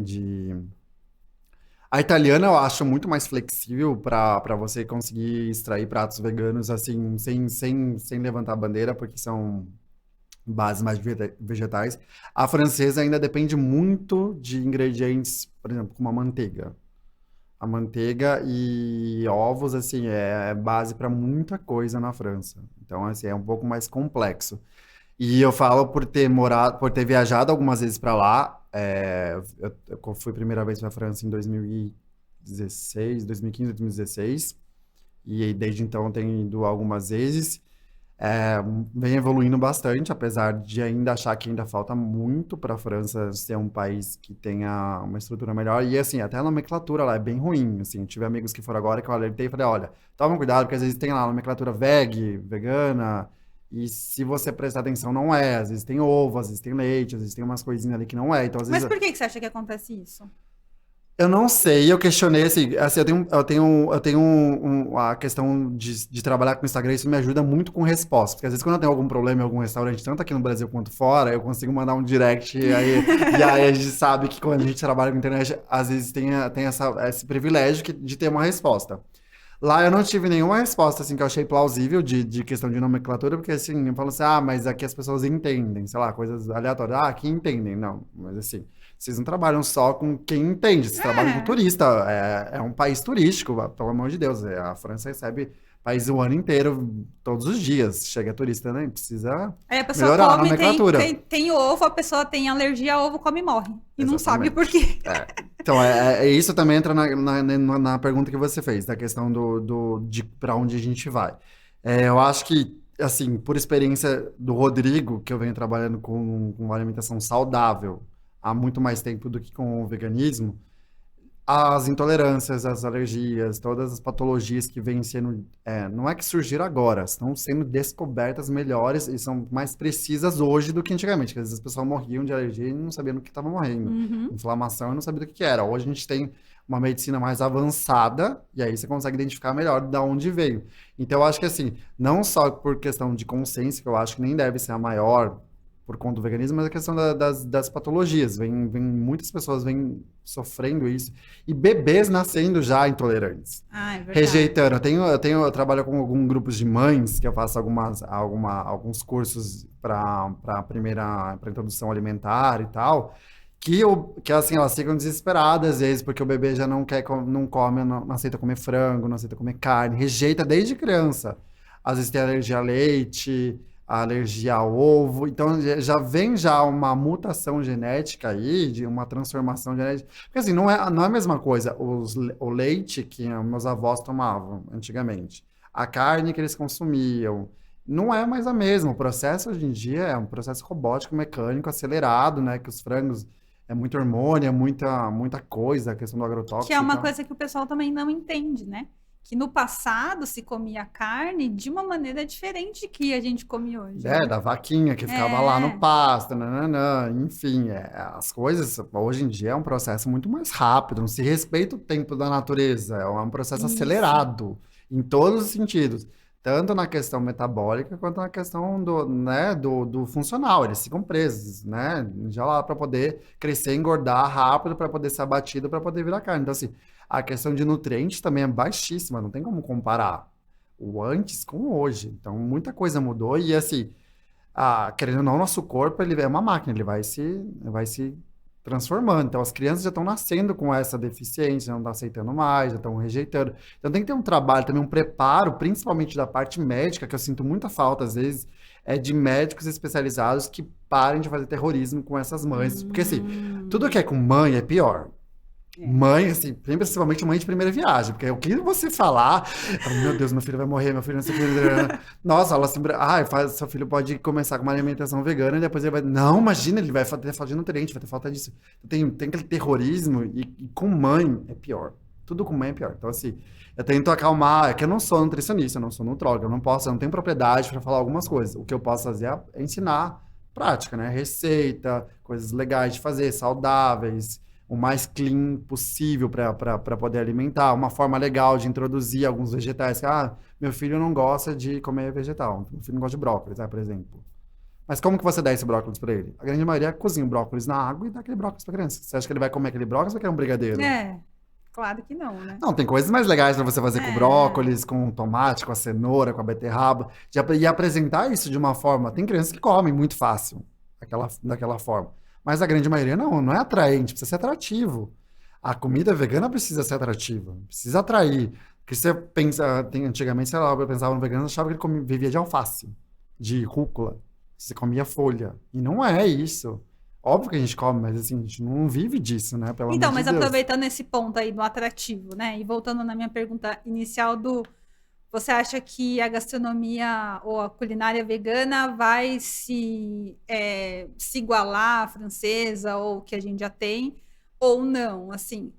A italiana eu acho muito mais flexível para você conseguir extrair pratos veganos, assim, sem levantar a bandeira, porque são bases mais vegetais. A francesa ainda depende muito de ingredientes, por exemplo, como a manteiga. A manteiga e ovos, assim, é base para muita coisa na França. Então, assim, é um pouco mais complexo. E eu falo por ter viajado algumas vezes para lá. Eu fui a primeira vez para a França em 2016, 2015, 2016. E desde então eu tenho ido algumas vezes. Vem evoluindo bastante, apesar de ainda achar que ainda falta muito para a França ser um país que tenha uma estrutura melhor. E assim, até a nomenclatura lá é bem ruim. Assim, eu tive amigos que foram agora que eu alertei e falei, olha, toma cuidado, porque às vezes tem lá a nomenclatura vegana, e se você prestar atenção, não é. Às vezes tem ovo, às vezes tem leite, às vezes tem umas coisinhas ali que não é. Então, às vezes... Mas por que você acha que acontece isso? Eu não sei, eu questionei assim, eu tenho a questão de trabalhar com o Instagram, isso me ajuda muito com respostas, porque às vezes quando eu tenho algum problema em algum restaurante, tanto aqui no Brasil quanto fora, eu consigo mandar um direct e aí a gente sabe que quando a gente trabalha com internet, às vezes tem esse privilégio de ter uma resposta. Lá eu não tive nenhuma resposta, assim, que eu achei plausível de questão de nomenclatura, porque, assim, eu falo assim, mas aqui as pessoas entendem, sei lá, coisas aleatórias. Aqui entendem. Não, mas assim, vocês não trabalham só com quem entende, vocês trabalham com turista. É um país turístico, pelo amor de Deus. A França recebe país o ano inteiro, todos os dias. Chega turista, né? Precisa melhorar a nomenclatura. Tem ovo, a pessoa tem alergia a ovo, come e morre. E não sabe por quê. Então, isso também entra na pergunta que você fez, da questão de para onde a gente vai. Eu acho que, assim, por experiência do Rodrigo, que eu venho trabalhando com uma alimentação saudável há muito mais tempo do que com o veganismo, as intolerâncias, as alergias, todas as patologias que vêm sendo, não é que surgiram agora, estão sendo descobertas melhores e são mais precisas hoje do que antigamente, que às vezes as pessoas morriam de alergia e não sabiam do que estava morrendo. Uhum. Inflamação e não sabia do que era. Hoje a gente tem uma medicina mais avançada e aí você consegue identificar melhor de onde veio. Então eu acho que assim, não só por questão de consciência, que eu acho que nem deve ser a maior por conta do veganismo, mas a questão das patologias. Muitas pessoas vêm sofrendo isso. E bebês nascendo já intolerantes. Ah, é verdade. Rejeitando. Eu trabalho com alguns grupos de mães, que eu faço alguns cursos para introdução alimentar e tal, que assim, elas ficam desesperadas às vezes, porque o bebê já não come, não aceita comer frango, não aceita comer carne, rejeita desde criança. Às vezes tem alergia a leite, a alergia ao ovo, então já vem já uma mutação genética aí, de uma transformação genética, porque assim, não é a mesma coisa o leite que meus avós tomavam antigamente, a carne que eles consumiam, não é mais a mesma, o processo hoje em dia é um processo robótico, mecânico, acelerado, né, que os frangos é muito hormônio, é muita coisa, a questão do agrotóxico. Que é uma coisa que o pessoal também não entende, né? Que no passado se comia carne de uma maneira diferente que a gente come hoje. Né? Da vaquinha que ficava lá no pasto, nananã, enfim, as coisas hoje em dia é um processo muito mais rápido, não se respeita o tempo da natureza, é um processo acelerado em todos os sentidos, tanto na questão metabólica quanto na questão do funcional, eles ficam presos, né, já lá para poder crescer, engordar rápido, para poder ser abatido, para poder virar carne, então assim, a questão de nutrientes também é baixíssima, não tem como comparar o antes com o hoje. Então, muita coisa mudou e, assim, querendo ou não, nosso corpo ele é uma máquina, ele vai se transformando. Então, as crianças já estão nascendo com essa deficiência, não estão aceitando mais, já estão rejeitando. Então, tem que ter um trabalho também, um preparo, principalmente da parte médica, que eu sinto muita falta, às vezes, de médicos especializados que parem de fazer terrorismo com essas mães. Porque, assim, tudo que é com mãe é pior. Mãe, assim, principalmente mãe de primeira viagem, porque o que você falar, meu Deus, meu filho vai morrer, meu filho não sei o que. Nossa, ela sempre, seu filho pode começar com uma alimentação vegana e depois ele vai. Não, imagina, ele vai ter falta de nutriente, vai ter falta disso. Tem aquele terrorismo e com mãe é pior. Tudo com mãe é pior. Então, assim, eu tento acalmar, é que eu não sou nutricionista, eu não sou nutrólogo, eu não tenho propriedade para falar algumas coisas. O que eu posso fazer é ensinar prática, né? Receita, coisas legais de fazer, saudáveis, o mais clean possível para poder alimentar, uma forma legal de introduzir alguns vegetais. Meu filho não gosta de comer vegetal, meu filho não gosta de brócolis, por exemplo. Mas como que você dá esse brócolis para ele? A grande maioria cozinha o brócolis na água e dá aquele brócolis para criança. Você acha que ele vai comer aquele brócolis ou vai querer um brigadeiro? Claro que não, né? Não, tem coisas mais legais para você fazer com brócolis, com tomate, com a cenoura, com a beterraba. E apresentar isso de uma forma... Tem crianças que comem muito fácil daquela forma. Mas a grande maioria não é atraente, precisa ser atrativo. A comida vegana precisa ser atrativa, precisa atrair. Porque você pensa, antigamente, sei lá, eu pensava no vegano, achava que ele vivia de alface, de rúcula, você comia folha. E não é isso. Óbvio que a gente come, mas assim, a gente não vive disso, né? Pelo então, amor mas de Deus. aproveitando esse ponto aí do atrativo, né? E voltando na minha pergunta inicial você acha que a gastronomia ou a culinária vegana vai se igualar à francesa ou que a gente já tem, ou não? Assim,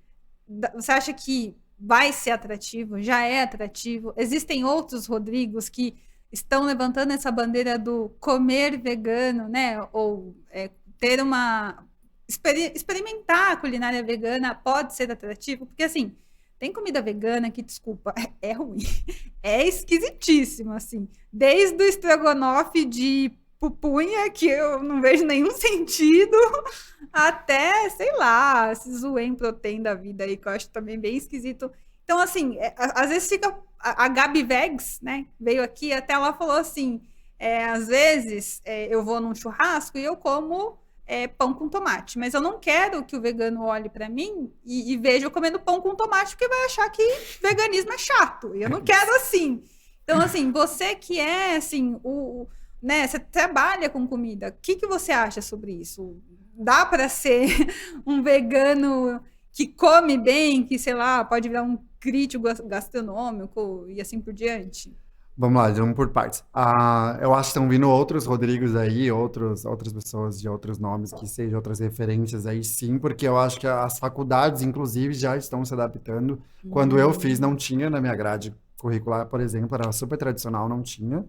você acha que vai ser atrativo? Já é atrativo? Existem outros Rodrigos que estão levantando essa bandeira do comer vegano, né? Ou ter experimentar a culinária vegana pode ser atrativo? Porque, assim, tem comida vegana que, desculpa, é ruim. É esquisitíssimo, assim. Desde o estrogonofe de pupunha, que eu não vejo nenhum sentido, até, sei lá, esse zoem protein da vida aí, que eu acho também bem esquisito. Então, assim, às vezes fica... A Gabi Vegs, né, veio aqui, até ela falou assim, às vezes eu vou num churrasco e eu como... pão com tomate, mas eu não quero que o vegano olhe para mim e veja eu comendo pão com tomate, porque vai achar que veganismo é chato, e eu não quero assim. Então, assim, você que assim, né, você trabalha com comida, o que você acha sobre isso? Dá para ser um vegano que come bem, que, sei lá, pode virar um crítico gastronômico e assim por diante? Vamos lá, vamos por partes. Eu acho que estão vindo outros Rodrigos aí, outras pessoas de outros nomes, que sejam outras referências aí, sim, porque eu acho que as faculdades, inclusive, já estão se adaptando. Quando eu fiz, não tinha na minha grade curricular, por exemplo, era super tradicional, não tinha.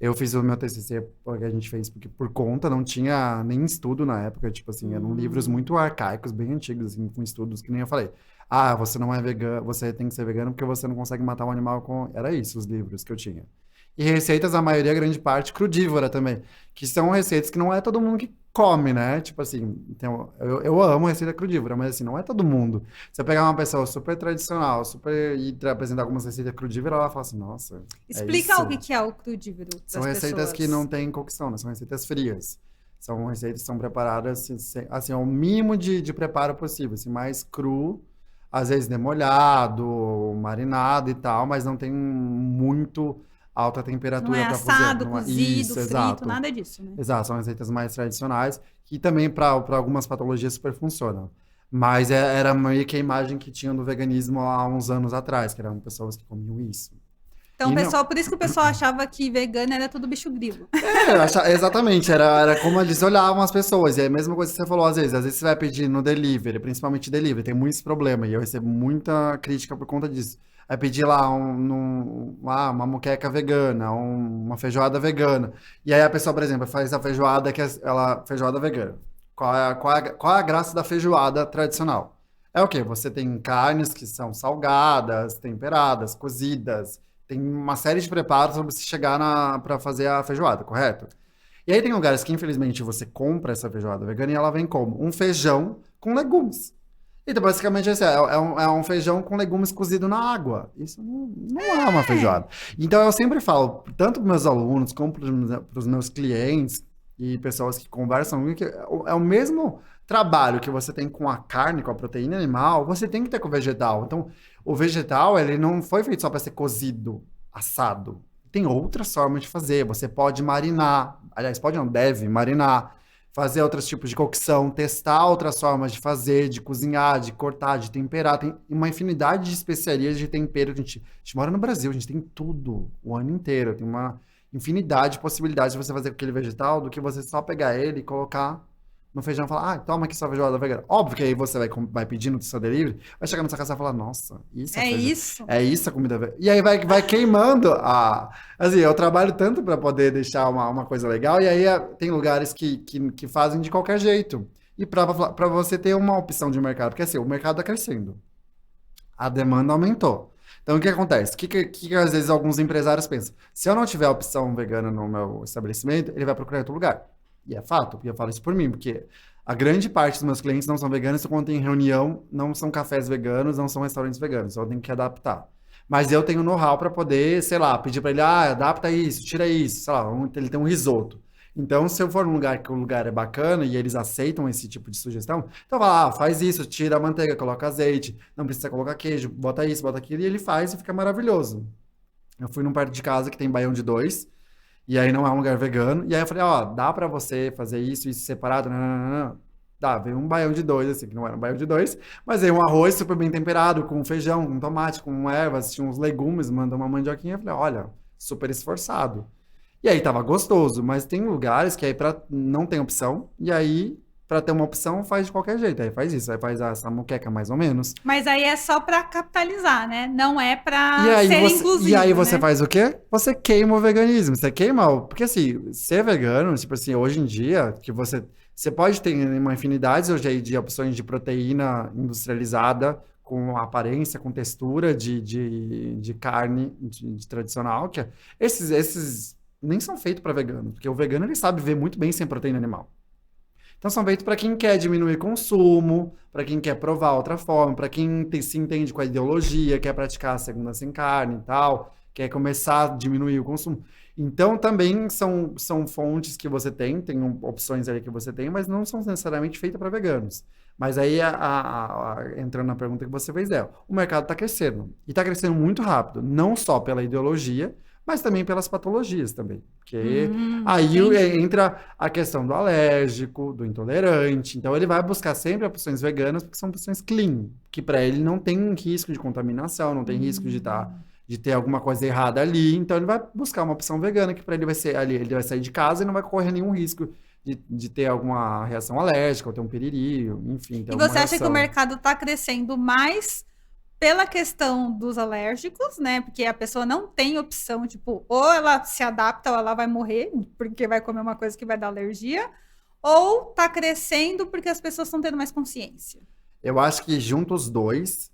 Eu fiz o meu TCC, porque a gente fez porque por conta, não tinha nem estudo na época, tipo assim, eram livros muito arcaicos, bem antigos, assim, com estudos, que nem eu falei. Ah, você não é vegano, você tem que ser vegano porque você não consegue matar um animal com... Era isso, os livros que eu tinha. E receitas, a maioria, grande parte, crudívora também, que são receitas que não é todo mundo que come, né? Tipo assim, então, eu amo receita crudívora, mas assim, não é todo mundo. Se eu pegar uma pessoa super tradicional, super e apresentar algumas receitas crudívoras, ela fala assim, nossa, é Explica o isso. que que é o crudívoro São para as receitas que não pessoas. têm cocção, né? São receitas frias. São receitas que são preparadas assim, ao mínimo de preparo possível, assim, mais cru, às vezes demolhado, marinado e tal, mas não tem muito alta Não é temperatura para cozer. assado, Não é... cozido, Isso, frito, exato. nada disso, né? Exato, são receitas mais tradicionais, que também para algumas patologias super funcionam. Mas era meio que a imagem que tinham do veganismo há uns anos atrás, que eram pessoas que comiam isso. Então, E não, pessoal, por isso que o pessoal achava que vegano era tudo bicho grilo. exatamente, era como eles olhavam as pessoas, e é a mesma coisa que você falou, às vezes você vai pedir no delivery, principalmente delivery, tem muitos problemas, e eu recebo muita crítica por conta disso. Vai pedir lá uma moqueca vegana, uma feijoada vegana, e aí a pessoa, por exemplo, faz a feijoada, feijoada vegana. Qual é a graça da feijoada tradicional? É o quê? Você tem carnes que são salgadas, temperadas, cozidas, tem uma série de preparos para você chegar para fazer a feijoada, correto? E aí tem lugares que, infelizmente, você compra essa feijoada vegana e ela vem como? Um feijão com legumes. Então, basicamente, é um feijão com legumes cozido na água. Isso não é uma É. feijoada. Então, eu sempre falo, tanto para meus alunos como para os meus clientes e pessoas que conversam comigo, que é o mesmo trabalho que você tem com a carne, com a proteína animal, você tem que ter com o vegetal. Então, o vegetal, ele não foi feito só para ser cozido, assado. Tem outras formas de fazer. Você pode marinar. Aliás, pode não, deve marinar, fazer outros tipos de cocção, testar outras formas de fazer, de cozinhar, de cortar, de temperar. Tem uma infinidade de especiarias de tempero. A gente mora no Brasil, a gente tem tudo o ano inteiro. Tem uma infinidade de possibilidades de você fazer com aquele vegetal do que você só pegar ele e colocar no feijão e falar, toma aqui sua feijoada vegana. Óbvio que aí você vai pedindo do seu delivery, vai chegar na sua casa e falar, nossa, isso é É feijão. isso. É isso a comida vegana. E aí vai queimando a... Assim, eu trabalho tanto para poder deixar uma coisa legal, e aí tem lugares que fazem de qualquer jeito. E para você ter uma opção de mercado, porque assim, o mercado está crescendo, a demanda aumentou. Então, o que acontece? O que às vezes alguns empresários pensam? Se eu não tiver opção vegana no meu estabelecimento, ele vai procurar em outro lugar. E é fato, porque eu falo isso por mim, porque a grande parte dos meus clientes não são veganos, então quando tem reunião, não são cafés veganos, não são restaurantes veganos, então eu tenho que adaptar. Mas eu tenho know-how para poder, sei lá, pedir para ele, adapta isso, tira isso, sei lá, ele tem um risoto. Então, se eu for num lugar que o lugar é bacana e eles aceitam esse tipo de sugestão, então vai lá, faz isso, tira a manteiga, coloca azeite, não precisa colocar queijo, bota isso, bota aquilo, e ele faz e fica maravilhoso. Eu fui num perto de casa que tem baião de dois, e aí não é um lugar vegano. E aí eu falei, dá pra você fazer isso separado? Não, não, não, não. Dá, veio um baião de dois, assim, que não era um baião de dois, mas veio um arroz super bem temperado, com feijão, com tomate, com ervas, tinha uns legumes, mandou uma mandioquinha. Eu falei, olha, super esforçado. E aí tava gostoso, mas tem lugares que aí não tem opção, e aí pra ter uma opção faz de qualquer jeito. Aí faz isso, aí faz essa moqueca mais ou menos. Mas aí é só para capitalizar, né? Não é E para aí ser e aí inclusivo, você né? faz o quê? Você queima o veganismo. Você queima. Porque assim, ser vegano, tipo assim, hoje em dia, que você pode ter uma infinidade hoje aí de opções de proteína industrializada, com aparência, com textura de carne de tradicional, esses nem são feitos para vegano, porque o vegano ele sabe ver muito bem sem proteína animal. Então são feitos para quem quer diminuir consumo, para quem quer provar outra forma, para quem se entende com a ideologia, quer praticar a segunda sem carne e tal, quer começar a diminuir o consumo. Então também são fontes que você tem opções ali que você tem, mas não são necessariamente feitas para veganos. Mas aí, entrando na pergunta que você fez, o mercado está crescendo. E está crescendo muito rápido, não só pela ideologia, mas também pelas patologias também. Porque aí Entendi. entra a questão do alérgico, do intolerante. Então ele vai buscar sempre opções veganas, porque são opções clean, que para ele não tem risco de contaminação, não tem risco de estar de ter alguma coisa errada ali, então ele vai buscar uma opção vegana que para ele vai ser ali, ele vai sair de casa e não vai correr nenhum risco de ter alguma reação alérgica, ou ter um piriri, enfim, ter E alguma você acha que o reação. mercado está crescendo mais pela questão dos alérgicos, né? Porque a pessoa não tem opção, tipo, ou ela se adapta ou ela vai morrer, porque vai comer uma coisa que vai dar alergia, ou tá crescendo porque as pessoas estão tendo mais consciência. Eu acho que junto os dois,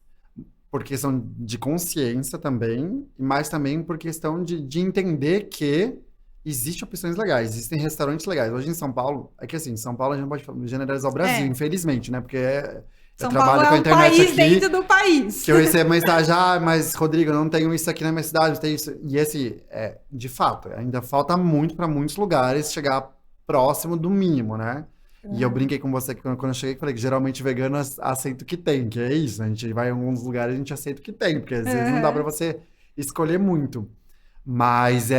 por questão de consciência também, mas também por questão de entender que existem opções legais, existem restaurantes legais. Hoje em São Paulo, é que assim, São Paulo a gente não pode generalizar o Brasil, É. infelizmente, né? Porque eu São Paulo trabalho com é a um internet país aqui, dentro do país. que eu recebo mensagem, mas Rodrigo, eu não tenho isso aqui na minha cidade, não tenho isso. E esse, de fato, ainda falta muito para muitos lugares chegar próximo do mínimo, né? E eu brinquei com você que quando eu cheguei, falei que geralmente vegano aceita o que tem, que é isso, né? A gente vai em alguns lugares e a gente aceita o que tem, porque às vezes não dá para você escolher muito. Mas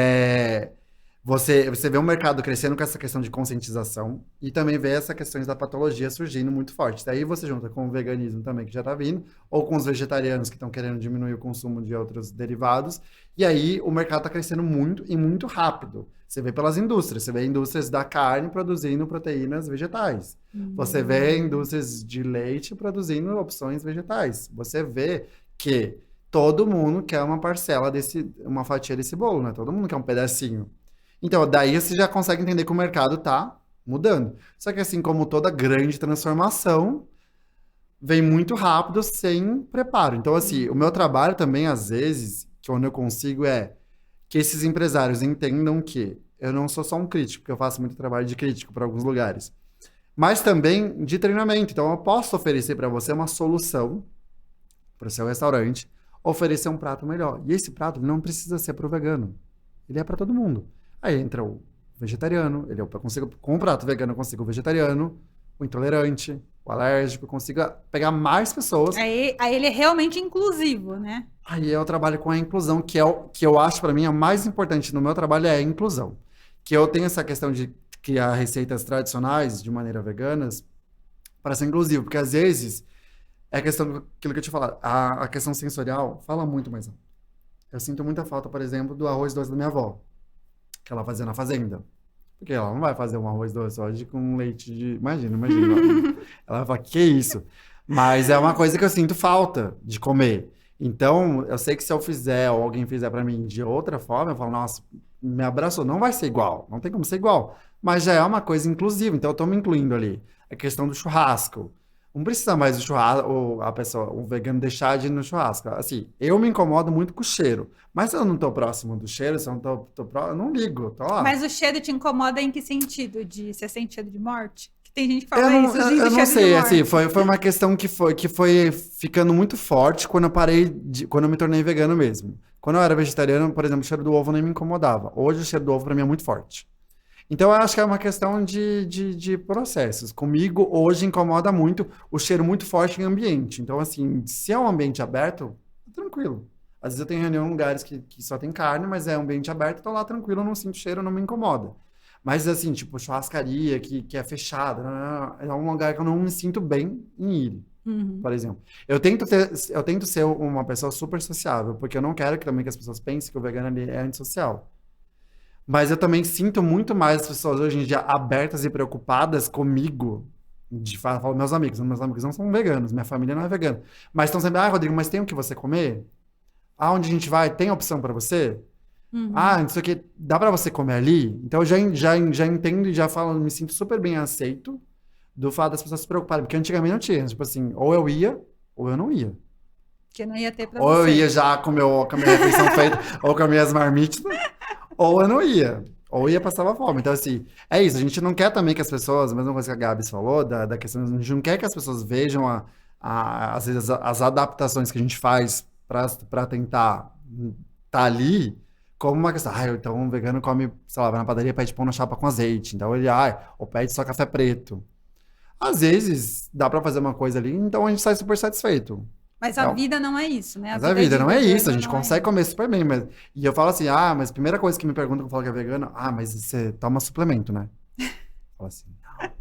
você vê o mercado crescendo com essa questão de conscientização e também vê essa questão da patologia surgindo muito forte. Daí você junta com o veganismo também, que já está vindo, ou com os vegetarianos que estão querendo diminuir o consumo de outros derivados, e aí o mercado está crescendo muito e muito rápido. Você vê pelas indústrias, você vê indústrias da carne produzindo proteínas vegetais. Você vê indústrias de leite produzindo opções vegetais. Você vê que todo mundo quer uma parcela uma fatia desse bolo, né? Todo mundo quer um pedacinho. Então, daí você já consegue entender que o mercado está mudando. Só que assim como toda grande transformação, vem muito rápido, sem preparo. Então, assim, o meu trabalho também, às vezes, que onde eu consigo que esses empresários entendam que eu não sou só um crítico, porque eu faço muito trabalho de crítico para alguns lugares, mas também de treinamento. Então, eu posso oferecer para você uma solução para o seu restaurante, oferecer um prato melhor. E esse prato não precisa ser para o vegano. Ele é para todo mundo. Aí entra o vegetariano, com o prato vegano eu consigo o vegetariano, o intolerante, o alérgico, eu consigo pegar mais pessoas. Aí ele é realmente inclusivo, né? Aí eu trabalho com a inclusão, que eu acho para mim o mais importante no meu trabalho é a inclusão. Que eu tenho essa questão de criar receitas tradicionais de maneira veganas para ser inclusivo, porque às vezes é a questão daquilo que eu te falar, a questão sensorial fala muito mais alto. Eu sinto muita falta, por exemplo, do arroz doce da minha avó, que ela fazia na fazenda. Porque ela não vai fazer um arroz doce hoje com leite de... Imagina. Ela vai falar, que isso? Mas é uma coisa que eu sinto falta de comer. Então, eu sei que se eu fizer, ou alguém fizer para mim de outra forma, eu falo, nossa, me abraçou. Não vai ser igual, não tem como ser igual. Mas já é uma coisa inclusiva, então eu tô me incluindo ali. A questão do churrasco. Não precisa mais do churrasco, ou o vegano deixar de ir no churrasco. Assim, eu me incomodo muito com o cheiro. Mas se eu não tô próximo do cheiro, se eu não tô próximo, eu não ligo, tô lá. Mas o cheiro te incomoda em que sentido? Você sente cheiro de morte? Que tem gente que Eu fala não, isso, eu, sinto eu não cheiro de sei, morte. assim, foi uma questão que foi ficando muito forte quando quando eu me tornei vegano mesmo. Quando eu era vegetariano, por exemplo, o cheiro do ovo nem me incomodava. Hoje o cheiro do ovo pra mim é muito forte. Então, eu acho que é uma questão de processos. Comigo, hoje, incomoda muito o cheiro muito forte em ambiente. Então, assim, se é um ambiente aberto, é tranquilo. Às vezes eu tenho reunião em lugares que só tem carne, mas é um ambiente aberto, tô lá tranquilo, não sinto cheiro, não me incomoda. Mas, assim, tipo, churrascaria que é fechada, é um lugar que eu não me sinto bem em ir, por exemplo. Eu tento ser uma pessoa super sociável, porque eu não quero também que as pessoas pensem que o vegano ali é antissocial. Mas eu também sinto muito mais as pessoas hoje em dia abertas e preocupadas comigo. De fato, falo, meus amigos não são veganos, minha família não é vegana. Mas estão sempre, Rodrigo, mas tem o que você comer? Aonde a gente vai, tem opção para você? Não sei o que, dá para você comer ali? Então eu já entendo e já falo, me sinto super bem aceito do fato das pessoas se preocuparem. Porque antigamente não tinha, tipo assim, ou eu ia, ou eu não ia. Que não ia ter pra Ou você. eu ia já com a minha refeição feita, ou com as minhas marmitas, ou eu não ia. Ou ia passava fome. Então, assim, é isso. A gente não quer também que as pessoas, a mesma coisa que a Gabs falou, da questão, a gente não quer que as pessoas vejam, às vezes, as adaptações que a gente faz para tentar estar ali, como uma questão. Então o vegano come, sei lá, vai na padaria, pede pão na chapa com azeite. Então ele, ou pede só café preto. Às vezes, dá para fazer uma coisa ali, então a gente sai super satisfeito. Mas a vida não é isso, né? Mas a vida não é isso, a gente não consegue comer super bem. E eu falo assim, mas a primeira coisa que me perguntam quando eu falo que é vegano, mas você toma suplemento, né? Eu falo assim, não.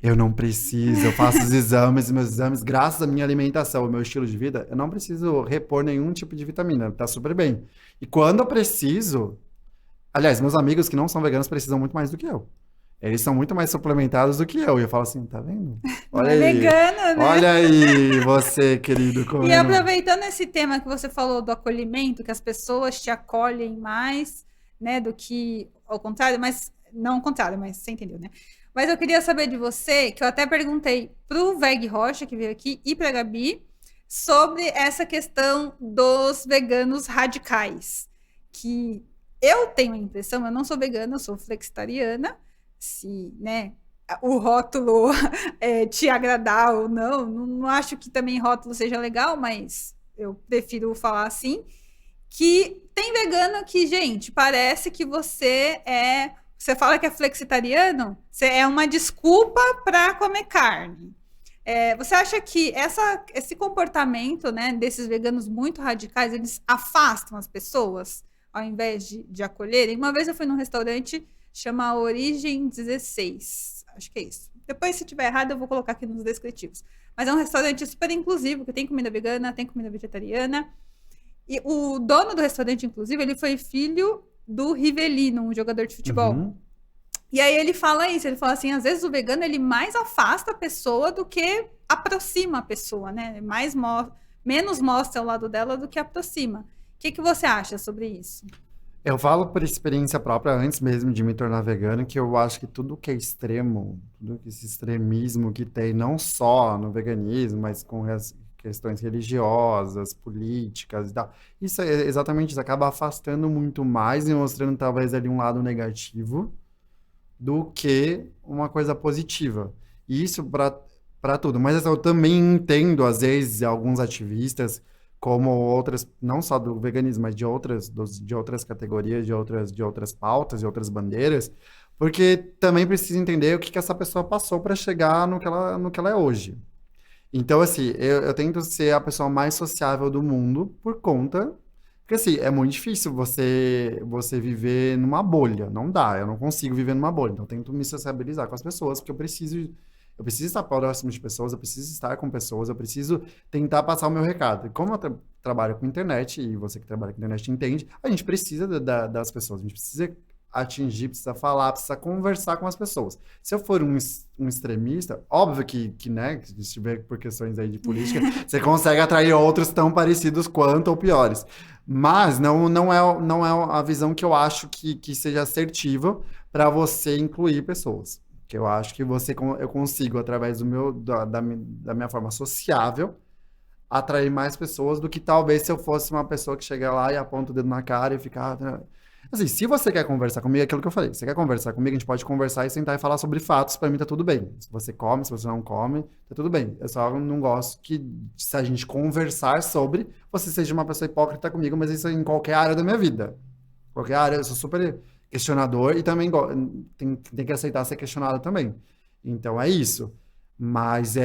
Eu não preciso, eu faço os exames, meus exames, graças à minha alimentação, ao meu estilo de vida, eu não preciso repor nenhum tipo de vitamina, tá super bem. E quando eu preciso, aliás, meus amigos que não são veganos precisam muito mais do que eu. Eles são muito mais suplementados do que eu. E eu falo assim, tá vendo? Não é vegano, né? Olha aí, você, querido, E comendo. aproveitando esse tema que você falou do acolhimento, que as pessoas te acolhem mais, né, do que ao contrário, mas não ao contrário, mas você entendeu, né? Mas eu queria saber de você, que eu até perguntei pro Veg Rocha, que veio aqui, e pra Gabi, sobre essa questão dos veganos radicais. Que eu tenho a impressão, eu não sou vegana, eu sou flexitariana, se, né, o rótulo te agradar ou não, não acho que também rótulo seja legal, mas eu prefiro falar assim, que tem vegano que, gente, parece que você fala que é flexitariano, você é uma desculpa para comer carne. Você acha que esse comportamento, né, desses veganos muito radicais, eles afastam as pessoas ao invés de acolherem? Uma vez eu fui num restaurante chama Origem 16, acho que é isso. Depois, se tiver errado, eu vou colocar aqui nos descritivos. Mas é um restaurante super inclusivo, que tem comida vegana, tem comida vegetariana. E o dono do restaurante, inclusive, ele foi filho do Rivelino, um jogador de futebol. Uhum. E aí ele fala isso, ele fala assim, às vezes o vegano ele mais afasta a pessoa do que aproxima a pessoa, né? Menos mostra o lado dela do que aproxima. O que você acha sobre isso? Eu falo por experiência própria, antes mesmo de me tornar vegano, que eu acho que tudo que é extremo, tudo esse extremismo que tem, não só no veganismo, mas com as questões religiosas, políticas e tal, isso é exatamente isso, acaba afastando muito mais e mostrando talvez ali um lado negativo do que uma coisa positiva. E isso para tudo. Mas assim, eu também entendo, às vezes, alguns ativistas, como outras, não só do veganismo, mas de outras categorias, de outras pautas, de outras bandeiras, porque também precisa entender o que essa pessoa passou para chegar no que ela é hoje. Então, assim, eu tento ser a pessoa mais sociável do mundo por conta. Porque, assim, é muito difícil você viver numa bolha. Não dá, eu não consigo viver numa bolha. Então, eu tento me sociabilizar com as pessoas, porque eu preciso estar próximo de pessoas, eu preciso estar com pessoas, eu preciso tentar passar o meu recado. E como eu trabalho com internet, e você que trabalha com internet entende, a gente precisa das pessoas, a gente precisa atingir, precisa falar, precisa conversar com as pessoas. Se eu for um extremista, óbvio que, né, se estiver por questões aí de política, você consegue atrair outros tão parecidos quanto ou piores. Mas não é a visão que eu acho que seja assertiva para você incluir pessoas. Que eu acho que eu consigo, através da minha forma sociável, atrair mais pessoas do que talvez se eu fosse uma pessoa que chega lá e aponta o dedo na cara e fica... Assim, se você quer conversar comigo, é aquilo que eu falei. Se você quer conversar comigo, a gente pode conversar e sentar e falar sobre fatos. Pra mim tá tudo bem. Se você come, se você não come, tá tudo bem. Eu só não gosto que, se a gente conversar sobre, você seja uma pessoa hipócrita comigo, mas isso é em qualquer área da minha vida. Qualquer área, eu sou super questionador e também tem que aceitar ser questionado também. Então é isso. Mas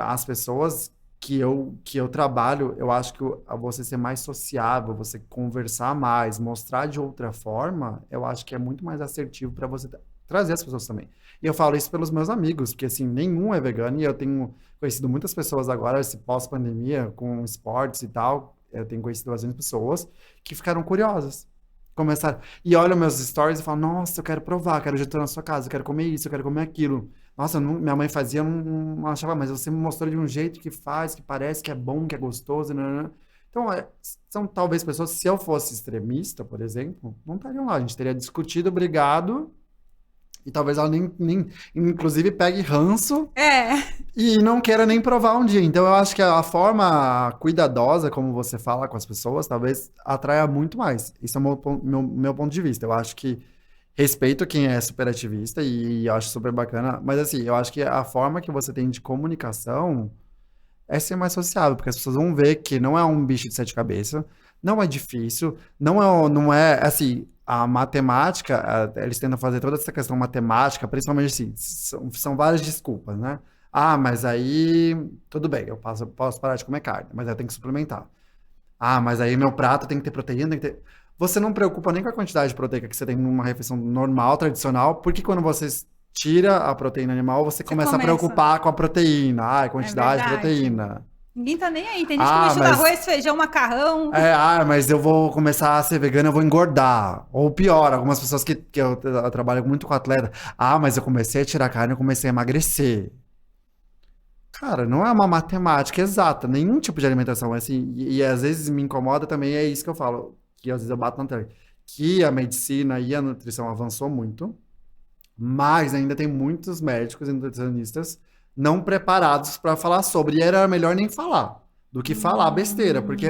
as pessoas que eu trabalho, eu acho que você ser mais sociável, você conversar mais, mostrar de outra forma, eu acho que é muito mais assertivo para você trazer as pessoas também. E eu falo isso pelos meus amigos, porque assim, nenhum é vegano e eu tenho conhecido muitas pessoas agora, esse pós-pandemia, com esportes e tal, eu tenho conhecido bastante pessoas que ficaram curiosas. Começaram, e olham meus stories e falam, nossa, eu quero provar, quero jantar na sua casa, eu quero comer isso, eu quero comer aquilo. Nossa, minha mãe fazia, eu não achava, mas você me mostrou de um jeito que faz, que parece que é bom, que é gostoso. Nanana. Então, são talvez pessoas, se eu fosse extremista, por exemplo, não estariam lá. A gente teria discutido, brigado, e talvez ela inclusive, pegue ranço e não queira nem provar um dia. Então, eu acho que a forma cuidadosa, como você fala com as pessoas, talvez atraia muito mais. Isso é o meu ponto de vista. Eu acho que respeito quem é super ativista e eu acho super bacana, mas assim, eu acho que a forma que você tem de comunicação é ser mais sociável, porque as pessoas vão ver que não é um bicho de sete cabeças, não é difícil, não é assim, a matemática, eles tentam fazer toda essa questão matemática, principalmente assim, são várias desculpas, né? Ah, mas aí, tudo bem, eu posso parar de comer carne, mas aí eu tenho que suplementar. Ah, mas aí meu prato tem que ter proteína, tem que ter... Você não preocupa nem com a quantidade de proteica que você tem numa refeição normal, tradicional, porque quando você tira a proteína animal, você começa a preocupar com a proteína. Ah, quantidade de proteína. Ninguém tá nem aí. Tem gente que mistura arroz, feijão, macarrão. Mas eu vou começar a ser vegano, eu vou engordar. Ou pior, algumas pessoas que eu trabalho muito com atleta. Mas eu comecei a tirar carne, eu comecei a emagrecer. Cara, não é uma matemática exata, nenhum tipo de alimentação. Assim, e às vezes me incomoda também, é isso que eu falo, que às vezes eu bato na tela. Que a medicina e a nutrição avançou muito, mas ainda tem muitos médicos e nutricionistas não preparados para falar sobre. E era melhor nem falar do que falar besteira, porque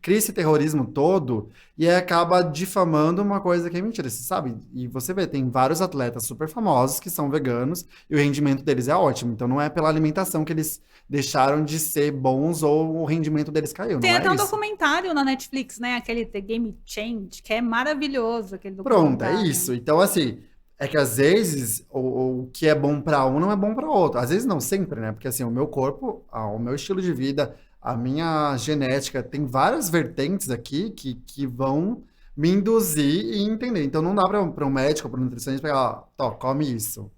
cria esse terrorismo todo e aí acaba difamando uma coisa que é mentira, você sabe? E você vê, tem vários atletas super famosos que são veganos e o rendimento deles é ótimo. Então não é pela alimentação que eles deixaram de ser bons ou o rendimento deles caiu. Tem não até é um isso. documentário na Netflix, né? Aquele The Game Change, que é maravilhoso, aquele Pronto, documentário. é isso. Então, assim, é que às vezes o que é bom para um não é bom para outro. Às vezes não sempre, né? Porque assim, o meu corpo, o meu estilo de vida, a minha genética, tem várias vertentes aqui que vão me induzir e entender. Então não dá para um médico, para um nutricionista pegar, ó, come isso.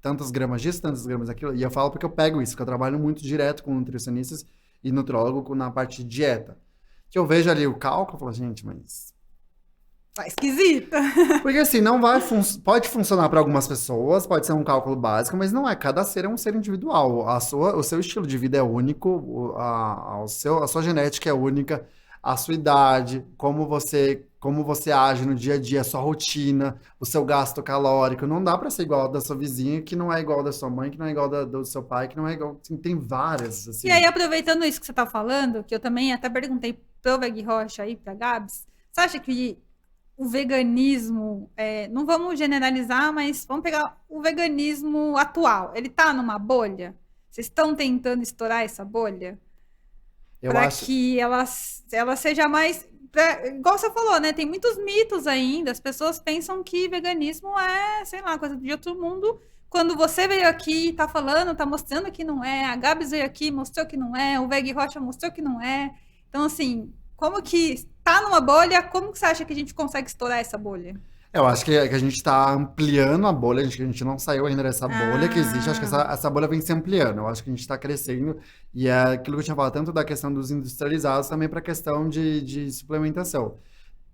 Tantas gramas disso, tantas gramas daquilo. E eu falo porque eu pego isso, porque eu trabalho muito direto com nutricionistas e nutrólogo na parte de dieta. Que eu vejo ali o cálculo e falo, gente, mas tá esquisita. porque assim, não vai pode funcionar para algumas pessoas, pode ser um cálculo básico, mas não é. Cada ser é um ser individual. O seu estilo de vida é único, a sua genética é única, a sua idade, como você age no dia a dia, a sua rotina, o seu gasto calórico. Não dá para ser igual ao da sua vizinha, que não é igual ao da sua mãe, que não é igual do seu pai, que não é igual. Assim, tem várias. Assim. E aí, aproveitando isso que você tá falando, que eu também até perguntei pro Veg Rocha aí, pra Gabs, você acha que o veganismo, não vamos generalizar, mas vamos pegar o veganismo atual. Ele tá numa bolha? Vocês estão tentando estourar essa bolha? Para que ela seja mais... igual você falou, né? Tem muitos mitos ainda. As pessoas pensam que veganismo é, sei lá, coisa de outro mundo. Quando você veio aqui, tá falando, tá mostrando que não é. A Gabs veio aqui, mostrou que não é. O Veg Rocha mostrou que não é. Então, assim... como que tá numa bolha, como que você acha que a gente consegue estourar essa bolha? Eu acho que a gente está ampliando a bolha, a gente não saiu ainda dessa bolha que existe, acho que essa bolha vem se ampliando, eu acho que a gente está crescendo, e é aquilo que eu tinha falado, tanto da questão dos industrializados, também para a questão de suplementação.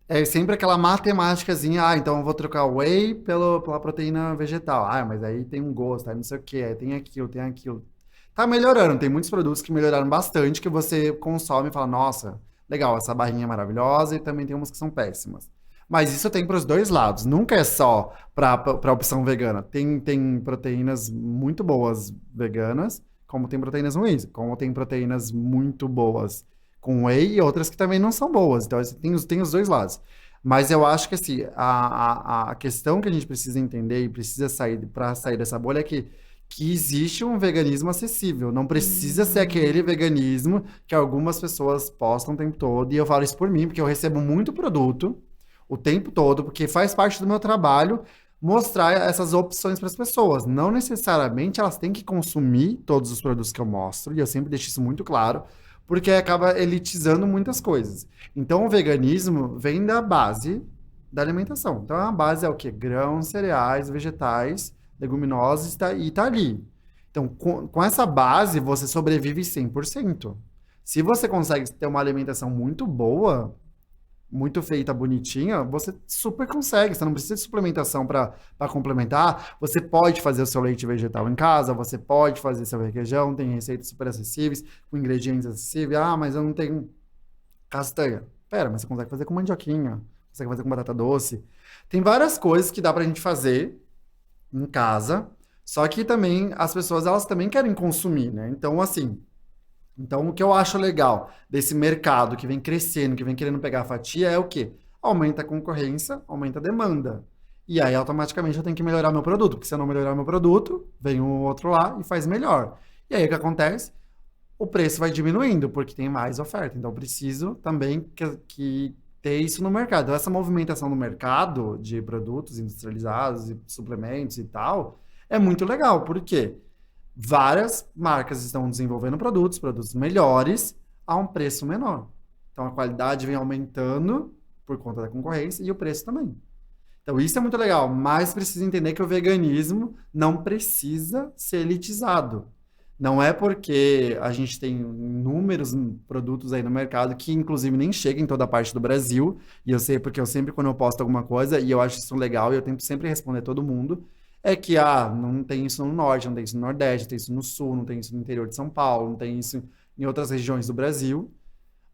É sempre aquela matemáticazinha, então eu vou trocar o whey pela proteína vegetal, mas aí tem um gosto, aí não sei o que, aí tem aquilo, tem aquilo. Tá melhorando, tem muitos produtos que melhoraram bastante, que você consome e fala, nossa... legal, essa barrinha é maravilhosa e também tem umas que são péssimas. Mas isso tem para os dois lados, nunca é só para a opção vegana. Tem proteínas muito boas veganas, como tem proteínas ruins, como tem proteínas muito boas com whey e outras que também não são boas. Então, tem os dois lados. Mas eu acho que assim, a questão que a gente precisa entender e precisa sair para sair dessa bolha é que existe um veganismo acessível. Não precisa ser aquele veganismo que algumas pessoas postam o tempo todo. E eu falo isso por mim, porque eu recebo muito produto o tempo todo, porque faz parte do meu trabalho mostrar essas opções para as pessoas. Não necessariamente elas têm que consumir todos os produtos que eu mostro, e eu sempre deixo isso muito claro, porque acaba elitizando muitas coisas. Então, o veganismo vem da base da alimentação. Então, a base é o quê? Grãos, cereais, vegetais, leguminosas e tá ali. Então, com essa base, você sobrevive 100%. Se você consegue ter uma alimentação muito boa, muito feita, bonitinha, você super consegue. Você não precisa de suplementação para complementar. Você pode fazer o seu leite vegetal em casa, você pode fazer seu requeijão, tem receitas super acessíveis, com ingredientes acessíveis. Mas eu não tenho castanha. Pera, mas você consegue fazer com mandioquinha, consegue fazer com batata doce. Tem várias coisas que dá pra gente fazer em casa, só que também as pessoas, elas também querem consumir, né? Então, assim, o que eu acho legal desse mercado que vem crescendo, que vem querendo pegar a fatia, é o quê? Aumenta a concorrência, aumenta a demanda. E aí, automaticamente, eu tenho que melhorar meu produto, porque se eu não melhorar meu produto, vem o outro lá e faz melhor. E aí, o que acontece? O preço vai diminuindo, porque tem mais oferta. Então, eu preciso também que ter isso no mercado. Então, essa movimentação no mercado de produtos industrializados e suplementos e tal, é muito legal, porque várias marcas estão desenvolvendo produtos melhores a um preço menor. Então, a qualidade vem aumentando por conta da concorrência e o preço também. Então, isso é muito legal, mas precisa entender que o veganismo não precisa ser elitizado. Não é porque a gente tem inúmeros produtos aí no mercado que, inclusive, nem chegam em toda parte do Brasil. E eu sei porque eu sempre, quando eu posto alguma coisa, e eu acho isso legal, e eu tento sempre responder todo mundo, é que, não tem isso no Norte, não tem isso no Nordeste, não tem isso no Sul, não tem isso no interior de São Paulo, não tem isso em outras regiões do Brasil,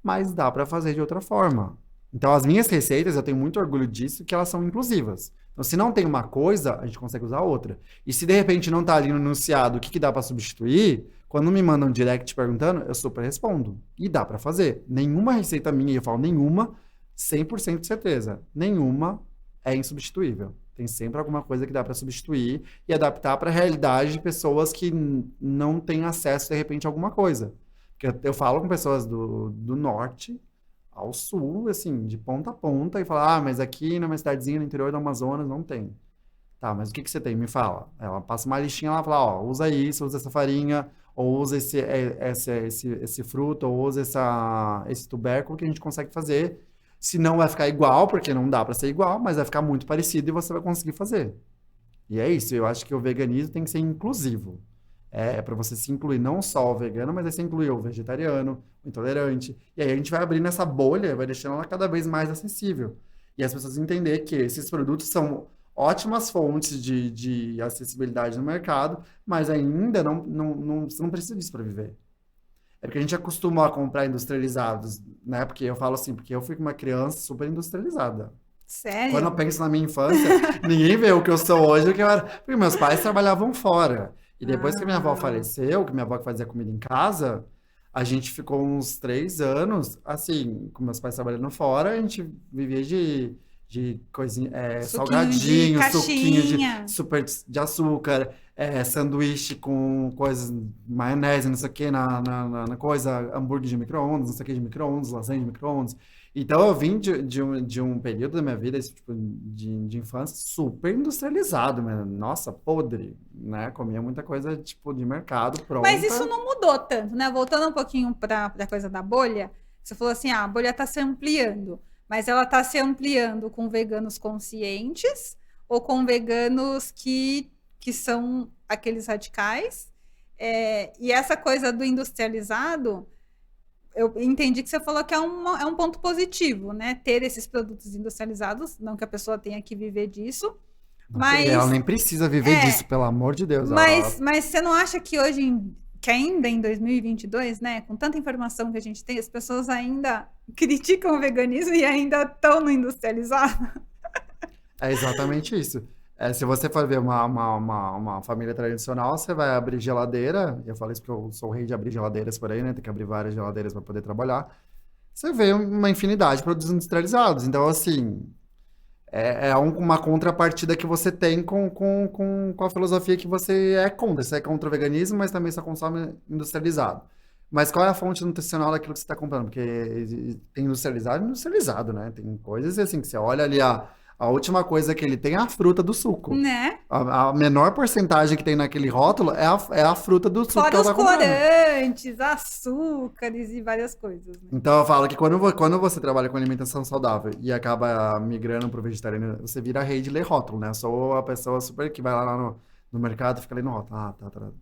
mas dá para fazer de outra forma. Então, as minhas receitas, eu tenho muito orgulho disso, que elas são inclusivas. Então, se não tem uma coisa, a gente consegue usar outra. E se de repente não tá ali no enunciado o que que dá para substituir, quando me mandam um direct perguntando, eu super respondo. E dá para fazer. Nenhuma receita minha, eu falo nenhuma, 100% de certeza. Nenhuma é insubstituível. Tem sempre alguma coisa que dá para substituir e adaptar para a realidade de pessoas que não têm acesso, de repente, a alguma coisa. Porque eu falo com pessoas do norte ao sul, assim, de ponta a ponta, e falo, mas aqui na minha cidadezinha no interior do Amazonas não tem. Tá, mas o que que você tem? Me fala. Ela passa uma listinha lá e fala, usa isso, usa essa farinha, ou usa esse fruto, ou usa esse tubérculo que a gente consegue fazer. Se não vai ficar igual, porque não dá para ser igual, mas vai ficar muito parecido e você vai conseguir fazer. E é isso, eu acho que o veganismo tem que ser inclusivo. É para você se incluir não só o vegano, mas aí você incluir o vegetariano, o intolerante. E aí a gente vai abrindo essa bolha, vai deixando ela cada vez mais acessível. E as pessoas entender que esses produtos são ótimas fontes de acessibilidade no mercado, mas ainda você não precisa disso para viver. É porque a gente acostumou a comprar industrializados, né? Porque eu falo assim, porque eu fui uma criança super industrializada. Quando eu Sério? penso na minha infância, ninguém vê o que eu sou hoje, o que eu era. Porque meus pais trabalhavam fora. E depois que minha avó Ah, faleceu, que minha avó fazia comida em casa, a gente ficou uns 3 anos, assim, com meus pais trabalhando fora, a gente vivia de coisinha, suquinho de salgadinho, suquinho de caixinha. super de açúcar, sanduíche com coisas, maionese, não sei o que, na coisa, hambúrguer de micro-ondas, não sei o que de micro-ondas, lasanha de micro-ondas. Então eu vim de um período da minha vida, esse tipo de infância, super industrializado, né? Nossa, podre, né? Comia muita coisa tipo de mercado Mas isso pronta. não mudou tanto, né? Voltando um pouquinho para a coisa da bolha, você falou assim, a bolha está se ampliando, mas ela está se ampliando com veganos conscientes ou com veganos que são aqueles radicais? E essa coisa do industrializado, eu entendi que você falou que é um ponto positivo, né? Ter esses produtos industrializados, não que a pessoa tenha que viver disso, Ela mas nem precisa viver disso, é, pelo amor de Deus. mas você não acha que hoje, que ainda em 2022, né, com tanta informação que a gente tem, as pessoas ainda criticam o veganismo e ainda estão no industrializado? É exatamente isso. Se você for ver uma família tradicional, você vai abrir geladeira. Eu falo isso porque eu sou o rei de abrir geladeiras por aí, né? Tem que abrir várias geladeiras para poder trabalhar. Você vê uma infinidade de produtos industrializados. Então, assim, uma contrapartida que você tem com a filosofia que você é contra. Você é contra o veganismo, mas também só consome industrializado. Mas qual é a fonte nutricional daquilo que você está comprando? Porque tem industrializado e industrializado, né? Tem coisas assim que você olha ali, a última coisa que ele tem é a fruta do suco. Né? A menor porcentagem que tem naquele rótulo é a fruta do suco que Fora ela os está comprando. corantes, açúcares e várias coisas, né? Então eu falo que quando você trabalha com alimentação saudável e acaba migrando para o vegetariano, você vira rei de ler rótulo, né? Eu sou a pessoa super que vai lá no mercado e fica lendo rótulo. Tá. Então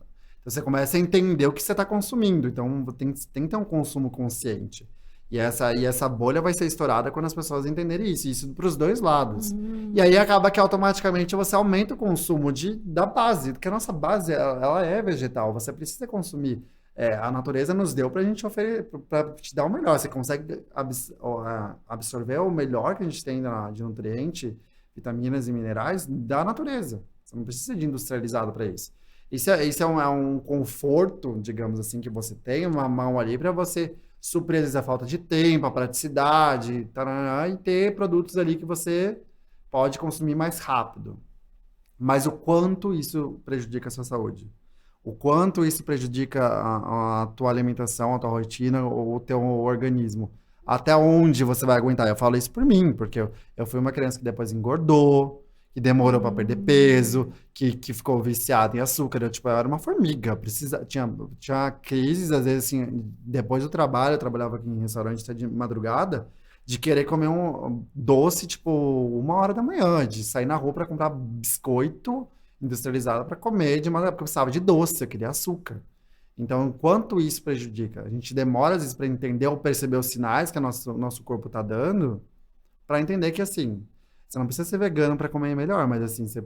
você começa a entender o que você está consumindo. Então tem que ter um consumo consciente. E essa bolha vai ser estourada quando as pessoas entenderem isso para os dois lados. E aí acaba que automaticamente você aumenta o consumo da base, porque a nossa base ela é vegetal. Você precisa consumir. A natureza nos deu para a gente para te dar o melhor. Você consegue absorver o melhor que a gente tem de nutriente, vitaminas e minerais da natureza. Você não precisa de industrializado para isso. Isso é um conforto, digamos assim, que você tem, uma mão ali para você suprir às vezes, a falta de tempo, a praticidade, tarará, e ter produtos ali que você pode consumir mais rápido. Mas o quanto isso prejudica a sua saúde? O quanto isso prejudica a tua alimentação, a tua rotina, o teu organismo? Até onde você vai aguentar? Eu falo isso por mim, porque eu fui uma criança que depois engordou, que demorou para perder peso, que ficou viciada em açúcar. Eu era uma formiga. Tinha crises, às vezes, assim, depois do trabalho, eu trabalhava aqui em restaurante até de madrugada. de querer comer um doce, tipo, 1 hora da manhã, de sair na rua para comprar biscoito industrializado para comer de madrugada, porque eu precisava de doce, eu queria açúcar. Então, quanto isso prejudica? A gente demora, às vezes, para entender ou perceber os sinais que o nosso corpo está dando, para entender que, assim, você não precisa ser vegano para comer melhor, mas, assim, você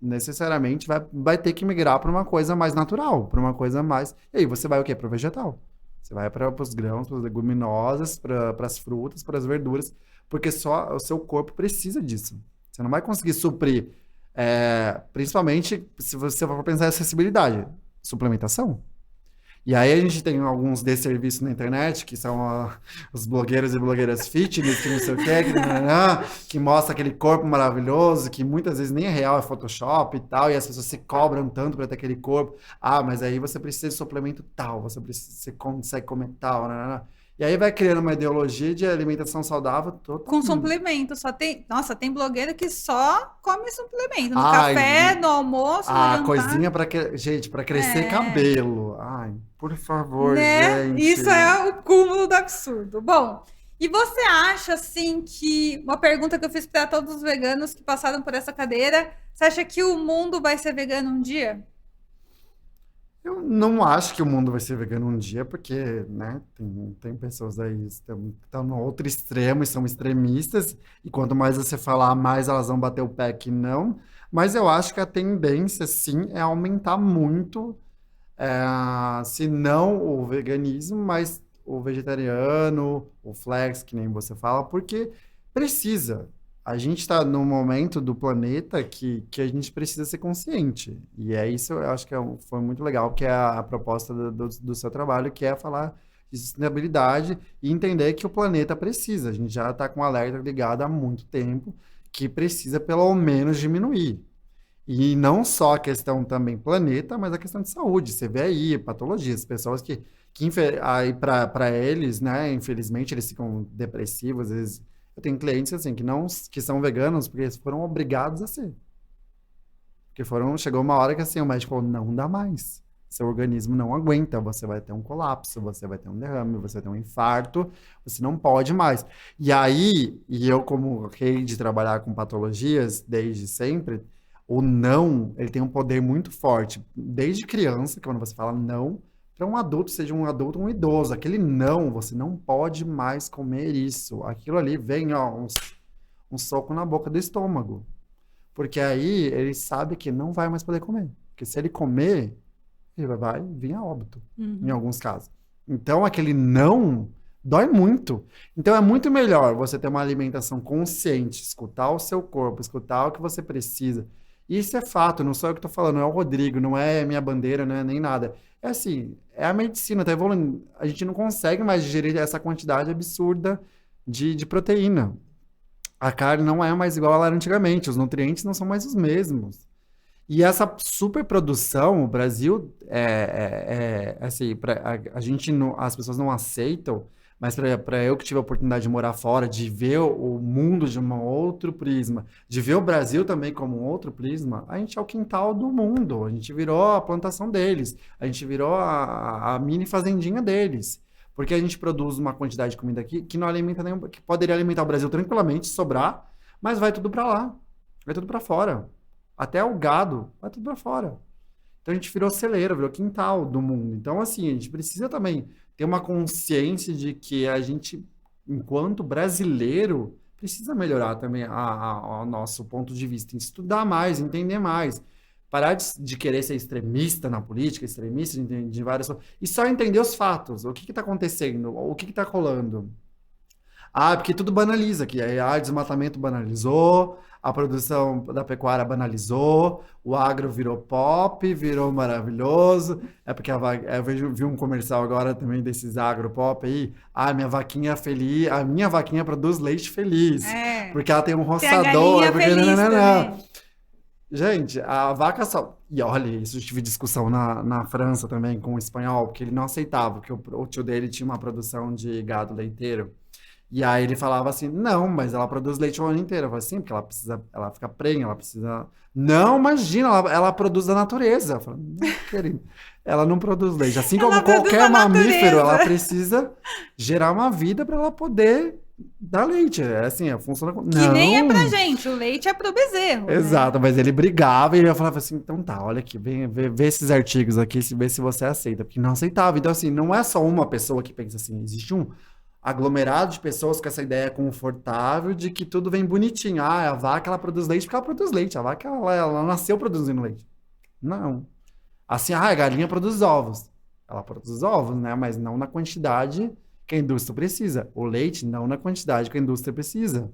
necessariamente vai ter que migrar para uma coisa mais natural, para uma coisa mais... E aí, você vai o quê? Para o vegetal. Você vai para os grãos, para as leguminosas, para as frutas, para as verduras, porque só o seu corpo precisa disso. Você não vai conseguir suprir, principalmente se você for pensar em acessibilidade, suplementação. E aí a gente tem alguns desserviços na internet, que são os blogueiros e blogueiras fitness, que não sei o quê, que mostra aquele corpo maravilhoso, que muitas vezes nem é real, é Photoshop e tal, e as pessoas se cobram tanto para ter aquele corpo. Ah, mas aí você precisa de suplemento tal, você consegue comer tal, E aí vai criando uma ideologia de alimentação saudável totalmente. Com suplemento, só tem... Nossa, tem blogueira que só come suplemento. No café, no almoço, no jantar. Coisinha pra... Gente, pra crescer cabelo. Ai, por favor, né? gente. Isso é o cúmulo do absurdo. Bom, e você acha, assim, que... Uma pergunta que eu fiz para todos os veganos que passaram por essa cadeira. Você acha que o mundo vai ser vegano um dia? Eu não acho que o mundo vai ser vegano um dia, porque, né, tem pessoas aí que estão no outro extremo e são extremistas, e quanto mais você falar, mais elas vão bater o pé que não. Mas eu acho que a tendência, sim, é aumentar muito, se não o veganismo, mas o vegetariano, o flex, que nem você fala, porque precisa. A gente está num momento do planeta que a gente precisa ser consciente. E é isso, eu acho que foi muito legal, que é a proposta do seu trabalho, que é falar de sustentabilidade e entender que o planeta precisa. A gente já está com o alerta ligado há muito tempo, que precisa pelo menos diminuir. E não só a questão também planeta, mas a questão de saúde. Você vê aí patologias, pessoas que aí para eles, né, infelizmente, eles ficam depressivos, às vezes. Eu tenho clientes assim que são veganos porque eles foram obrigados a ser. Porque chegou uma hora que assim, o médico falou, não dá mais. Seu organismo não aguenta, você vai ter um colapso, você vai ter um derrame, você vai ter um infarto, você não pode mais. E aí, eu como rei de trabalhar com patologias desde sempre, o não, ele tem um poder muito forte. Desde criança, que quando você fala não, para um adulto, seja um adulto ou um idoso, aquele não, você não pode mais comer isso. Aquilo ali vem, ó, um soco na boca do estômago. Porque aí ele sabe que não vai mais poder comer. Porque se ele comer, ele vai vir a óbito, em alguns casos. Então, aquele não dói muito. Então, é muito melhor você ter uma alimentação consciente, escutar o seu corpo, escutar o que você precisa. Isso é fato, não sou eu que estou falando, não é o Rodrigo, não é minha bandeira, não é nem nada. É assim, é a medicina, tá evoluindo. A gente não consegue mais digerir essa quantidade absurda de proteína. A carne não é mais igual ela era antigamente, os nutrientes não são mais os mesmos. E essa superprodução, o Brasil, assim, a gente não, as pessoas não aceitam, mas para eu que tive a oportunidade de morar fora, de ver o mundo de um outro prisma, de ver o Brasil também como um outro prisma, a gente é o quintal do mundo, a gente virou a plantação deles, a gente virou a mini fazendinha deles. Porque a gente produz uma quantidade de comida aqui que não alimenta nenhum, que poderia alimentar o Brasil tranquilamente, sobrar, mas vai tudo para lá, vai tudo para fora. Até o gado vai tudo para fora. Então a gente virou celeiro, virou quintal do mundo. Então, assim, a gente precisa também ter uma consciência de que a gente, enquanto brasileiro, precisa melhorar também o nosso ponto de vista, estudar mais, entender mais. Parar de querer ser extremista na política, extremista de várias coisas, e só entender os fatos, o que está acontecendo, o que está rolando. Porque tudo banaliza, que o desmatamento banalizou, a produção da pecuária banalizou, o agro virou pop, virou maravilhoso. É porque eu vi um comercial agora também desses agro pop aí. Minha vaquinha feliz, a minha vaquinha produz leite feliz, porque ela tem um roçador. Não. Gente, a vaca só... E olha, isso eu tive discussão na França também com o espanhol, porque ele não aceitava, porque o tio dele tinha uma produção de gado leiteiro. E aí ele falava assim, não, mas ela produz leite o ano inteiro. Eu falei assim, porque ela fica prenha, ela precisa... Não, imagina, ela produz da natureza. Eu falei, não, querido, ela não produz leite. Assim como qualquer mamífero, ela precisa gerar uma vida para ela poder Dá leite, é assim, funciona como... Que nem é pra Não! gente, o leite é pro bezerro, né? Exato, mas ele brigava e eu falava assim, então tá, olha aqui, vem vê esses artigos aqui, vê se você aceita, porque não aceitava. Então, assim, não é só uma pessoa que pensa assim, existe um aglomerado de pessoas com essa ideia confortável de que tudo vem bonitinho. Ah, a vaca, ela produz leite porque ela produz leite, a vaca, ela nasceu produzindo leite. Não. Assim, a galinha produz ovos. Ela produz ovos, né, mas não na quantidade que a indústria precisa. O leite, não na quantidade que a indústria precisa.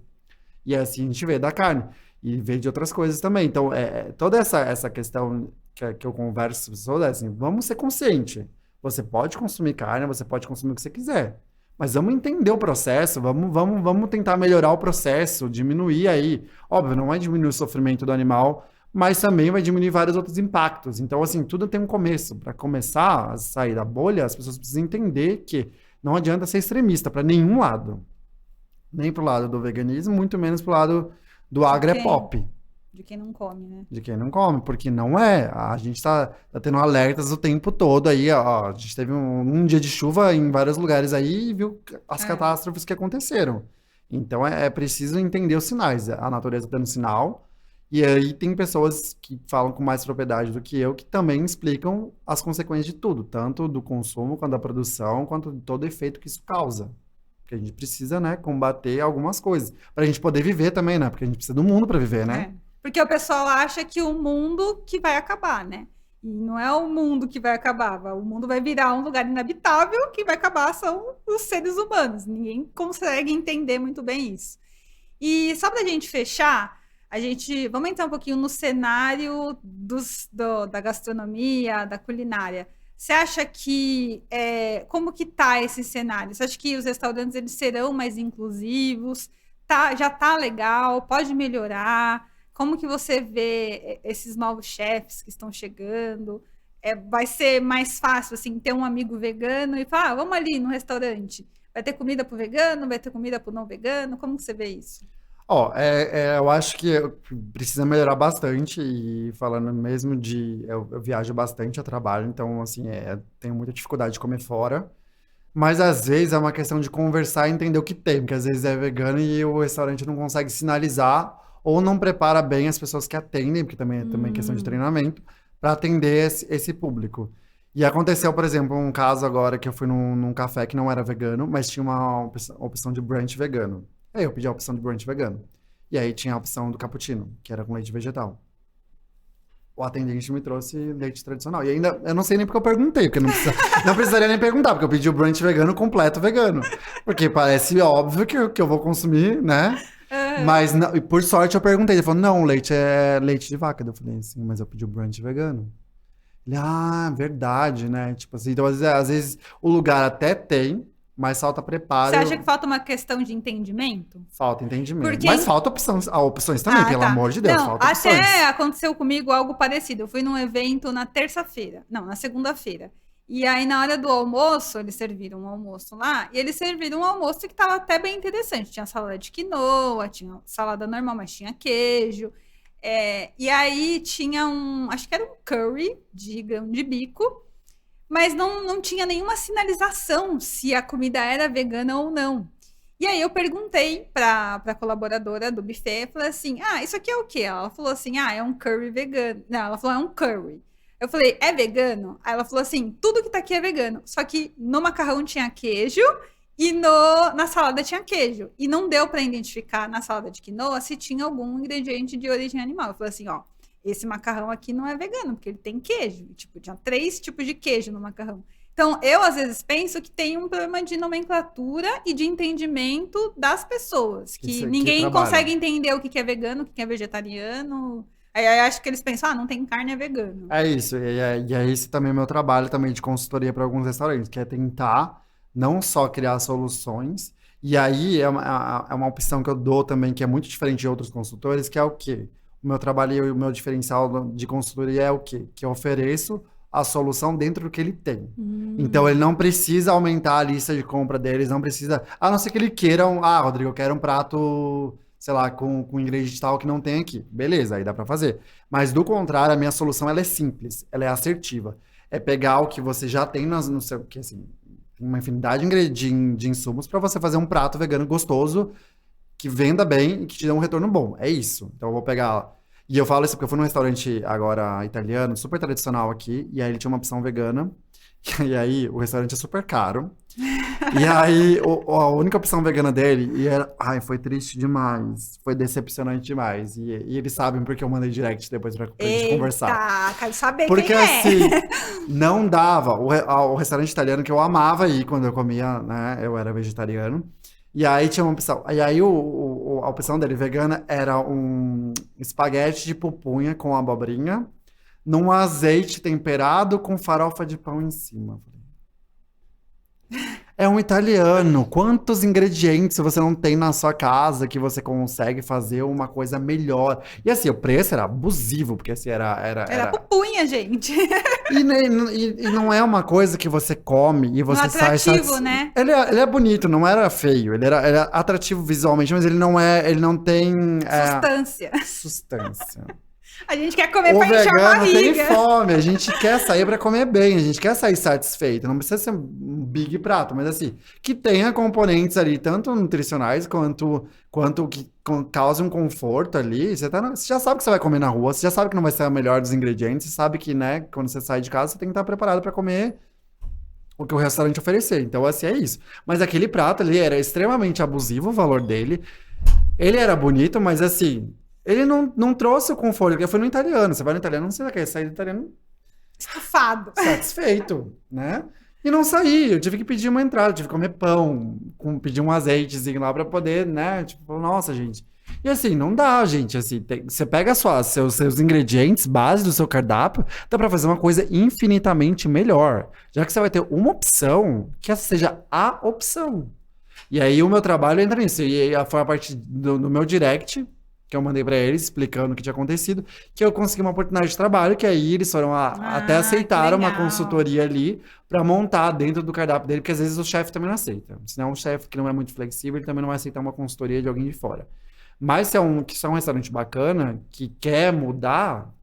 E assim a gente vê da carne. E vê de outras coisas também. Então, toda essa questão que eu converso com as pessoas é assim, vamos ser conscientes. Você pode consumir carne, você pode consumir o que você quiser. Mas vamos entender o processo, vamos tentar melhorar o processo, diminuir aí. Óbvio, não vai diminuir o sofrimento do animal, mas também vai diminuir vários outros impactos. Então, assim, tudo tem um começo. Para começar a sair da bolha, as pessoas precisam entender que não adianta ser extremista para nenhum lado. Nem pro lado do veganismo, muito menos pro lado do De quem? agropop, De quem não come, né? de quem não come, porque não é. A gente tá tendo alertas o tempo todo aí, ó. A gente teve um dia de chuva em vários lugares aí e viu as É. catástrofes que aconteceram. Então é preciso entender os sinais. A natureza tá dando sinal. E aí tem pessoas que falam com mais propriedade do que eu, que também explicam as consequências de tudo, tanto do consumo, quanto da produção, quanto de todo o efeito que isso causa. Porque a gente precisa, né, combater algumas coisas. Pra gente poder viver também, né? Porque a gente precisa do mundo pra viver, né? É. Porque o pessoal acha que o mundo que vai acabar, né? E não é o mundo que vai acabar. O mundo vai virar um lugar inabitável, que vai acabar são os seres humanos. Ninguém consegue entender muito bem isso. E só para a gente fechar, vamos entrar um pouquinho no cenário da gastronomia, da culinária. Você acha que como que tá esse cenário? Você acha que os restaurantes eles serão mais inclusivos? Já tá legal? Pode melhorar? Como que você vê esses novos chefes que estão chegando? Vai ser mais fácil assim ter um amigo vegano e falar, vamos ali no restaurante. Vai ter comida para o vegano? Vai ter comida para o não vegano? Como que você vê isso? Ó, eu acho que precisa melhorar bastante e falando mesmo eu viajo bastante a trabalho, então, assim, tenho muita dificuldade de comer fora, mas às vezes é uma questão de conversar e entender o que tem, porque às vezes é vegano e o restaurante não consegue sinalizar ou não prepara bem as pessoas que atendem, porque também é questão de Hum, treinamento, para atender esse público. E aconteceu, por exemplo, um caso agora que eu fui num café que não era vegano, mas tinha uma opção de brunch vegano. Aí eu pedi a opção de brunch vegano. E aí tinha a opção do cappuccino, que era com leite vegetal. O atendente me trouxe leite tradicional. E ainda, eu não sei nem porque eu perguntei, porque não precisaria nem perguntar, porque eu pedi o brunch vegano completo vegano. Porque parece óbvio que eu vou consumir, né? aham. Mas, e por sorte, eu perguntei. Ele falou, não, leite é leite de vaca. Daí eu falei assim, mas eu pedi o brunch vegano. Ele, verdade, né? Tipo assim, então às vezes o lugar até tem, mas falta Você acha preparo, que falta uma questão de entendimento? falta entendimento. Mas Porque. falta opções também, Ah, pelo tá. amor de Deus, Não, falta até opções. aconteceu comigo algo parecido. Eu fui num evento na terça-feira. Não, na segunda-feira. E aí, na hora do almoço, eles serviram um almoço lá, e eles serviram um almoço que estava até bem interessante. Tinha salada de quinoa, tinha salada normal, mas tinha queijo. E aí tinha acho que era um curry de grão de bico, mas não tinha nenhuma sinalização se a comida era vegana ou não. E aí eu perguntei para a colaboradora do buffet, falei assim, isso aqui é o quê? Ela falou assim, é um curry vegano. Não, ela falou, é um curry. Eu falei, é vegano? Aí ela falou assim, tudo que tá aqui é vegano. Só que no macarrão tinha queijo e na salada tinha queijo. E não deu para identificar na salada de quinoa se tinha algum ingrediente de origem animal. Eu falei assim, ó, esse macarrão aqui não é vegano, porque ele tem queijo. Tipo, tinha 3 tipos de queijo no macarrão. Então, eu às vezes penso que tem um problema de nomenclatura e de entendimento das pessoas, que Que ninguém trabalham. consegue entender o que é vegano, o que é vegetariano. Aí acho que eles pensam, não tem carne, é vegano. É isso, e é esse também meu trabalho também de consultoria para alguns restaurantes, que é tentar não só criar soluções, e aí é uma opção que eu dou também, que é muito diferente de outros consultores, que é o quê? O meu trabalho e o meu diferencial de consultoria é o quê? Que eu ofereço a solução dentro do que ele tem. Então ele Hum, não precisa aumentar a lista de compra deles, não precisa, a não ser que ele queira Rodrigo, eu quero um prato, sei lá, com ingrediente tal que não tem aqui. Beleza, aí dá para fazer. Mas do contrário, a minha solução ela é simples, ela é assertiva. É pegar o que você já tem no seu, que assim, tem uma infinidade de insumos pra você fazer um prato vegano gostoso, que venda bem e que te dê um retorno bom. É isso. Então eu vou pegar... E eu falo isso porque eu fui num restaurante agora italiano, super tradicional aqui, e aí ele tinha uma opção vegana, e aí o restaurante é super caro. E aí a única opção vegana dele, e era... Ai, foi triste demais. Foi decepcionante demais. E eles sabem porque eu mandei direct depois pra gente conversar. Eita, quero saber Porque quem é. assim, não dava. O restaurante italiano que eu amava ir quando eu comia, né? Eu era vegetariano. E aí tinha uma opção. E aí a opção dele vegana era um espaguete de pupunha com abobrinha, num azeite temperado com farofa de pão em cima. É um italiano. Quantos ingredientes você não tem na sua casa que você consegue fazer uma coisa melhor? E assim, o preço era abusivo, porque assim, Era pupunha, gente. E não é uma coisa que você come e você Não sai atrativo, né? Ele é bonito, não era feio. Ele era atrativo visualmente, mas ele não tem substância. A gente quer comer O pra encher a vegano tem barriga. fome, a gente quer sair pra comer bem, a gente quer sair satisfeito. Não precisa ser um big prato, mas assim, que tenha componentes ali, tanto nutricionais quanto que causem um conforto ali. Você já sabe que você vai comer na rua, você já sabe que não vai ser o melhor dos ingredientes, você sabe que, né, quando você sai de casa, você tem que estar preparado pra comer o que o restaurante oferecer. Então, assim, é isso. Mas aquele prato ali era extremamente abusivo, o valor dele. Ele era bonito, mas assim... Ele não trouxe o conforto, porque foi no italiano. Você vai no italiano, você quer sair do italiano Estufado. satisfeito, né? E não saí, eu tive que pedir uma entrada, tive que comer pão, pedir um azeitezinho lá pra poder, né? Tipo, nossa, gente. E assim, não dá, gente. Assim, você pega seus ingredientes base do seu cardápio, dá pra fazer uma coisa infinitamente melhor. Já que você vai ter uma opção, que essa seja a opção. E aí o meu trabalho entra nisso. E aí foi a partir do meu direct que eu mandei pra eles, explicando o que tinha acontecido, que eu consegui uma oportunidade de trabalho, que aí eles foram até aceitaram uma consultoria ali pra montar dentro do cardápio dele, porque às vezes o chefe também não aceita. Se não é um chefe que não é muito flexível, ele também não vai aceitar uma consultoria de alguém de fora. Mas se é um restaurante bacana, que quer mudar,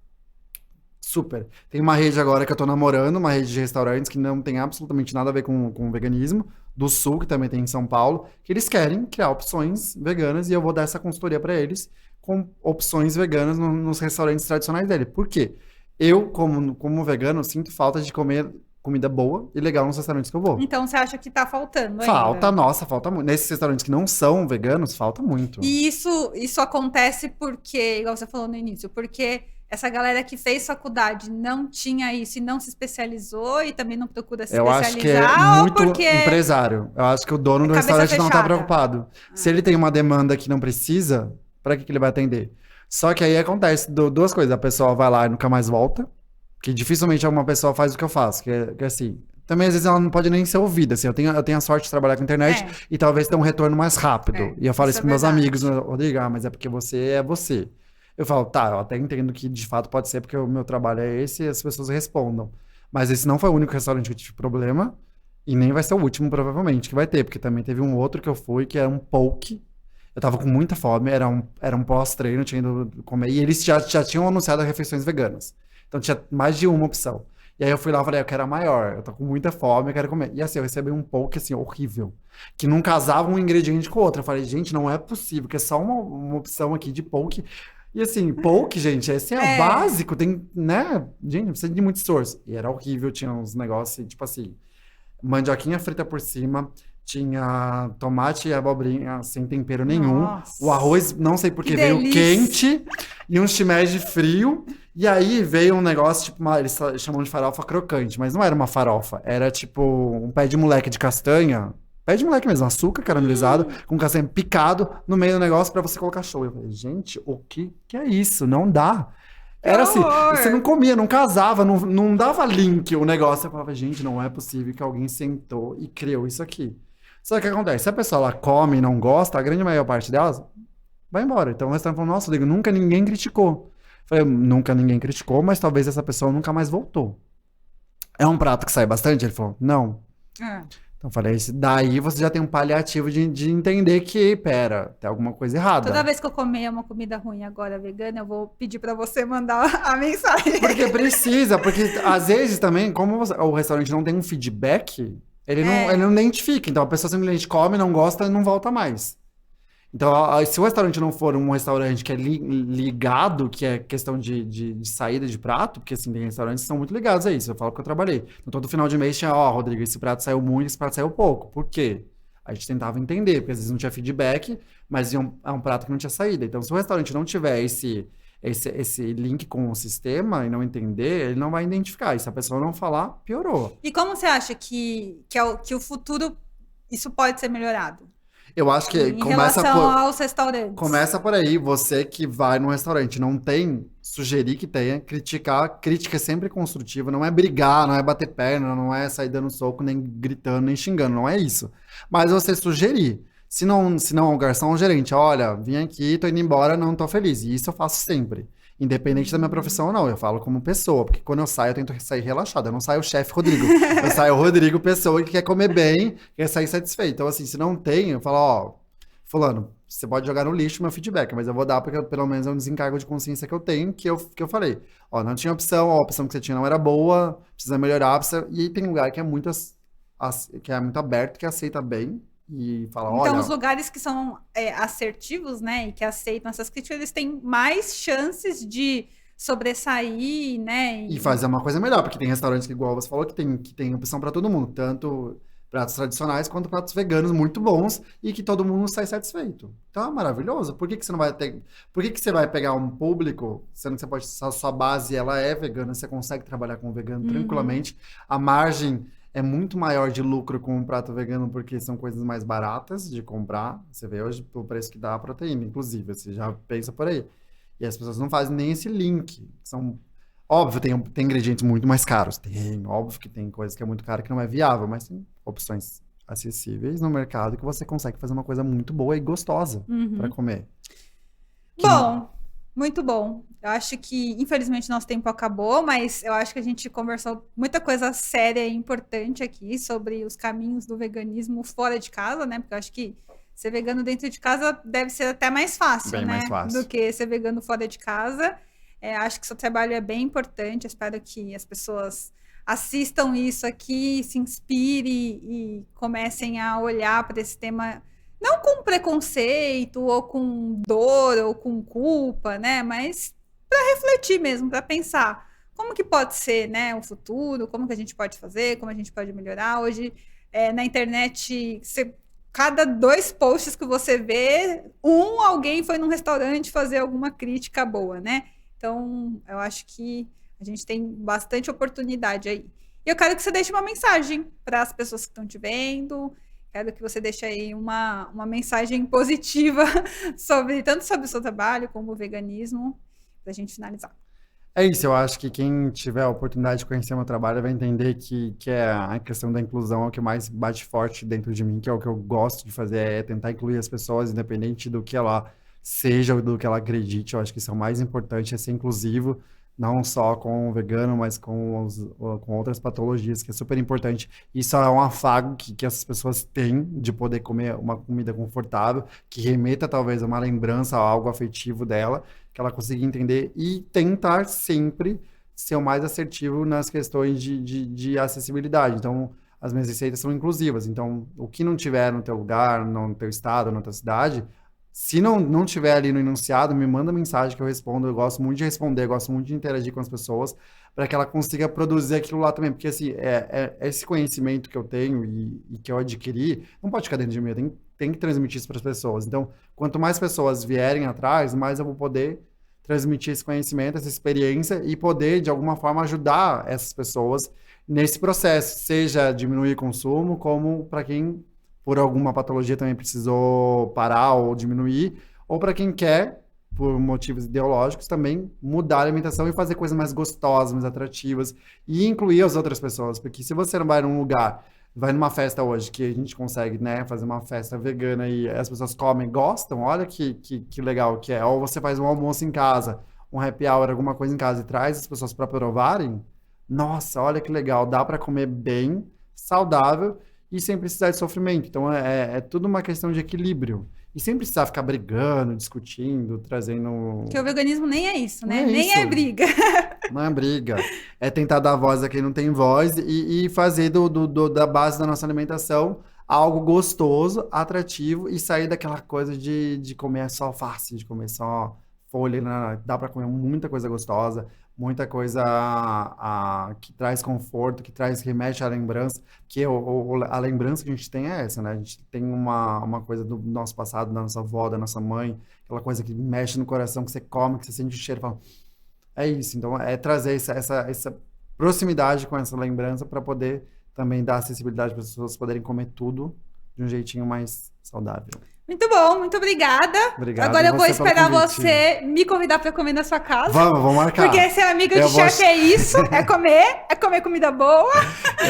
super. Tem uma rede agora que eu tô namorando, uma rede de restaurantes que não tem absolutamente nada a ver com veganismo, do Sul, que também tem em São Paulo, que eles querem criar opções veganas e eu vou dar essa consultoria pra eles com opções veganas nos restaurantes tradicionais dele. Por quê? Eu, como vegano, sinto falta de comer comida boa e legal nos restaurantes que eu vou. Então você acha que tá faltando ainda? Falta muito. Nesses restaurantes que não são veganos, falta muito. E isso acontece porque, igual você falou no início, porque essa galera que fez faculdade não tinha isso e não se especializou e também não procura se Eu especializar. acho que é muito ou porque empresário. Eu acho que o dono do cabeça restaurante não tá fechada. preocupado. Se ele tem uma demanda que não precisa, pra que ele vai atender? Só que aí acontece duas coisas. A pessoa vai lá e nunca mais volta, que dificilmente alguma pessoa faz o que eu faço, que é assim... Também, às vezes, ela não pode nem ser ouvida, assim. Eu tenho a sorte de trabalhar com internet e talvez ter um retorno mais rápido. E eu falo isso com meus amigos, Rodrigo, mas é porque você é você. Eu falo, tá, eu até entendo que de fato pode ser porque o meu trabalho é esse e as pessoas respondam. Mas esse não foi o único restaurante que eu tive problema e nem vai ser o último, provavelmente, que vai ter, porque também teve um outro que eu fui que era um poke. Eu tava com muita fome, era um pós-treino, tinha ido comer, e eles já tinham anunciado refeições veganas. Então tinha mais de uma opção. E aí eu fui lá e falei, eu quero a maior, eu tô com muita fome, eu quero comer. E assim, eu recebi um poke, assim, horrível, que não casava um ingrediente com o outro. Eu falei, gente, não é possível, que é só uma opção aqui de poke. E assim, poke, gente, esse é o básico, tem, né? Gente, não precisa de muito esforço. E era horrível, tinha uns negócios, tipo assim, mandioquinha frita por cima, tinha tomate e abobrinha sem tempero nenhum. Nossa. O arroz, não sei por que veio delícia. quente e um shimeji frio. E aí veio um negócio, tipo, eles chamam de farofa crocante, mas não era uma farofa, era tipo um pé de moleque de castanha. Pé de moleque mesmo, açúcar caramelizado, com castanha picado no meio do negócio pra você colocar show. Eu falei, gente, o que é isso? Não dá. Era assim, você não comia, não casava, não dava link o negócio. Eu falava, gente, não é possível que alguém sentou e criou isso aqui. Só que o que acontece? Se a pessoa ela come e não gosta, a grande maior parte delas vai embora. Então o restaurante falou, nossa, Rodrigo, nunca ninguém criticou. Eu falei, nunca ninguém criticou, mas talvez essa pessoa nunca mais voltou. É um prato que sai bastante? Ele falou, não. Então eu falei, daí você já tem um paliativo de entender que, pera, tem alguma coisa errada. Toda vez que eu comer uma comida ruim agora vegana, eu vou pedir pra você mandar a mensagem. Porque precisa, porque às vezes também, como o restaurante não tem um feedback, Ele não identifica. Então, a pessoa simplesmente come, não gosta e não volta mais. Então, se o restaurante não for um restaurante que é ligado, que é questão de saída de prato, porque assim, tem restaurantes que são muito ligados a isso. Eu falo que eu trabalhei. Então, todo final de mês tinha, ó, Rodrigo, esse prato saiu muito, esse prato saiu pouco. Por quê? A gente tentava entender, porque às vezes não tinha feedback, mas é um prato que não tinha saída. Então, se o restaurante não tiver esse link com o sistema e não entender, ele não vai identificar. E se a pessoa não falar, piorou. E como você acha que o futuro isso pode ser melhorado? Eu acho que Em relação aos restaurantes. começa por aí. Você que vai num restaurante, não tem, sugerir que tenha, criticar. Crítica é sempre construtiva, não é brigar, não é bater perna, não é sair dando soco, nem gritando, nem xingando, não é isso. Mas você sugerir. Se não o garçom ou o gerente, olha, vim aqui, tô indo embora, não tô feliz. E isso eu faço sempre. Independente da minha profissão ou não, eu falo como pessoa, porque quando eu saio, eu tento sair relaxado. Eu não saio o chefe Rodrigo. Eu saio o Rodrigo, pessoa que quer comer bem, quer sair satisfeito. Então, assim, se não tem, eu falo, ó, fulano, você pode jogar no lixo meu feedback, mas eu vou dar porque pelo menos é um desencargo de consciência que eu tenho, que eu falei. Ó, não tinha opção, ó, a opção que você tinha não era boa, precisa melhorar, precisa... E aí tem lugar que é muito, que é muito aberto, que aceita bem e fala, Então, olha... os lugares que são assertivos, né, e que aceitam essas críticas, eles têm mais chances de sobressair, né? E fazer uma coisa melhor, porque tem restaurantes que, igual você falou, que tem opção para todo mundo, tanto pratos tradicionais quanto pratos veganos muito bons e que todo mundo sai satisfeito. Então é maravilhoso. Por que que você não vai ter... Por que que você vai pegar um público, sendo que você pode... A sua base, ela é vegana, você consegue trabalhar com vegano tranquilamente. A margem é muito maior de lucro com um prato vegano porque são coisas mais baratas de comprar. Você vê hoje o preço que dá a proteína, inclusive. Você já pensa por aí. E as pessoas não fazem nem esse link. São... Óbvio, tem ingredientes muito mais caros. Tem, óbvio que tem coisa que é muito cara que não é viável, mas tem opções acessíveis no mercado que você consegue fazer uma coisa muito boa e gostosa para comer. Bom, muito bom. Eu acho que, infelizmente, nosso tempo acabou, mas eu acho que a gente conversou muita coisa séria e importante aqui sobre os caminhos do veganismo fora de casa, né? Porque eu acho que ser vegano dentro de casa deve ser até mais fácil, Bem né? mais fácil. Do que ser vegano fora de casa. Acho que seu trabalho é bem importante. Espero que as pessoas assistam isso aqui, se inspirem e comecem a olhar para esse tema, não com preconceito, ou com dor, ou com culpa, né? Mas para refletir mesmo, para pensar como que pode ser, né, o futuro, como que a gente pode fazer, como a gente pode melhorar. Hoje, na internet, cada 2 posts que você vê, alguém foi num restaurante fazer alguma crítica boa, né? Então, eu acho que a gente tem bastante oportunidade aí. E eu quero que você deixe uma mensagem para as pessoas que estão te vendo. Quero que você deixe aí uma mensagem positiva tanto sobre o seu trabalho como o veganismo, para a gente finalizar. É isso, eu acho que quem tiver a oportunidade de conhecer meu trabalho vai entender que a questão da inclusão é o que mais bate forte dentro de mim, que é o que eu gosto de fazer, é tentar incluir as pessoas, independente do que ela seja ou do que ela acredite. Eu acho que isso é o mais importante, é ser inclusivo, não só com o vegano, mas com outras patologias, que é super importante. Isso é um afago que essas pessoas têm de poder comer uma comida confortável, que remeta talvez a uma lembrança, a algo afetivo dela, que ela consiga entender e tentar sempre ser o mais assertivo nas questões de acessibilidade. Então, as minhas receitas são inclusivas. Então, o que não tiver no teu lugar, no teu estado, na tua cidade, se não tiver ali no enunciado, me manda mensagem que eu respondo. Eu gosto muito de responder, eu gosto muito de interagir com as pessoas para que ela consiga produzir aquilo lá também. Porque, assim, esse conhecimento que eu tenho e que eu adquiri, não pode ficar dentro de mim, eu tem que transmitir isso para as pessoas. Então, quanto mais pessoas vierem atrás, mais eu vou poder transmitir esse conhecimento, essa experiência e poder, de alguma forma, ajudar essas pessoas nesse processo, seja diminuir o consumo, como para quem, por alguma patologia, também precisou parar ou diminuir, ou para quem quer, por motivos ideológicos, também mudar a alimentação e fazer coisas mais gostosas, mais atrativas e incluir as outras pessoas, porque se você não vai num lugar, vai numa festa hoje, que a gente consegue, né, fazer uma festa vegana e as pessoas comem, gostam, olha que legal que é. Ou você faz um almoço em casa, um happy hour, alguma coisa em casa e traz as pessoas para provarem, nossa, olha que legal, dá para comer bem, saudável e sem precisar de sofrimento. Então, é tudo uma questão de equilíbrio. E sem precisar ficar brigando, discutindo, trazendo... Porque o veganismo nem é isso, né? Não é Nem isso. é briga. Não é briga. É tentar dar voz a quem não tem voz e fazer da base da nossa alimentação algo gostoso, atrativo e sair daquela coisa de comer só alface, de comer só folha. Né? Dá para comer muita coisa gostosa, muita coisa que traz conforto, que remete à lembrança. Que a lembrança que a gente tem é essa, né? A gente tem uma coisa do nosso passado, da nossa avó, da nossa mãe, aquela coisa que mexe no coração, que você come, que você sente o cheiro e fala. É isso, então é trazer essa proximidade com essa lembrança para poder também dar acessibilidade para as pessoas poderem comer tudo de um jeitinho mais saudável. Muito bom, muito obrigada. Obrigado. Agora eu vou esperar você me convidar para comer na sua casa. Vamos marcar. Porque ser amiga de chefe é isso, é comer comida boa.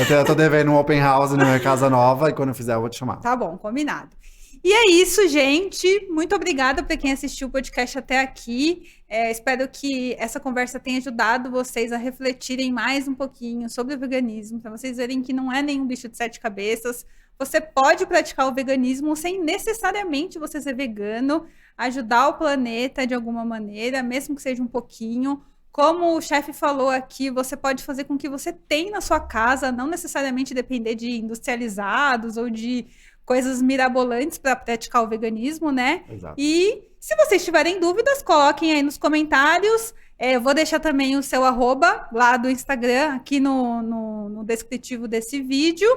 Eu tô devendo um open house na minha casa nova e quando eu fizer eu vou te chamar. Tá bom, combinado. E é isso, gente. Muito obrigada para quem assistiu o podcast até aqui. Espero que essa conversa tenha ajudado vocês a refletirem mais um pouquinho sobre o veganismo, para vocês verem que não é nenhum bicho de 7 cabeças. Você pode praticar o veganismo sem necessariamente você ser vegano, ajudar o planeta de alguma maneira, mesmo que seja um pouquinho. Como o chefe falou aqui, você pode fazer com o que você tem na sua casa, não necessariamente depender de industrializados ou de coisas mirabolantes para praticar o veganismo, né? Exato. E se vocês tiverem dúvidas, coloquem aí nos comentários. Eu vou deixar também o seu arroba lá do Instagram aqui no descritivo desse vídeo.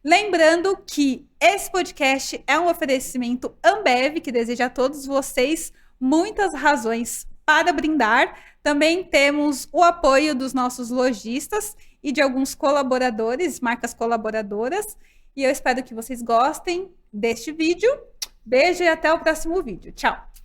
Lembrando que esse podcast é um oferecimento Ambev, que deseja a todos vocês muitas razões para brindar. Também temos o apoio dos nossos lojistas e de alguns colaboradores, marcas colaboradoras. E eu espero que vocês gostem deste vídeo. Beijo e até o próximo vídeo. Tchau!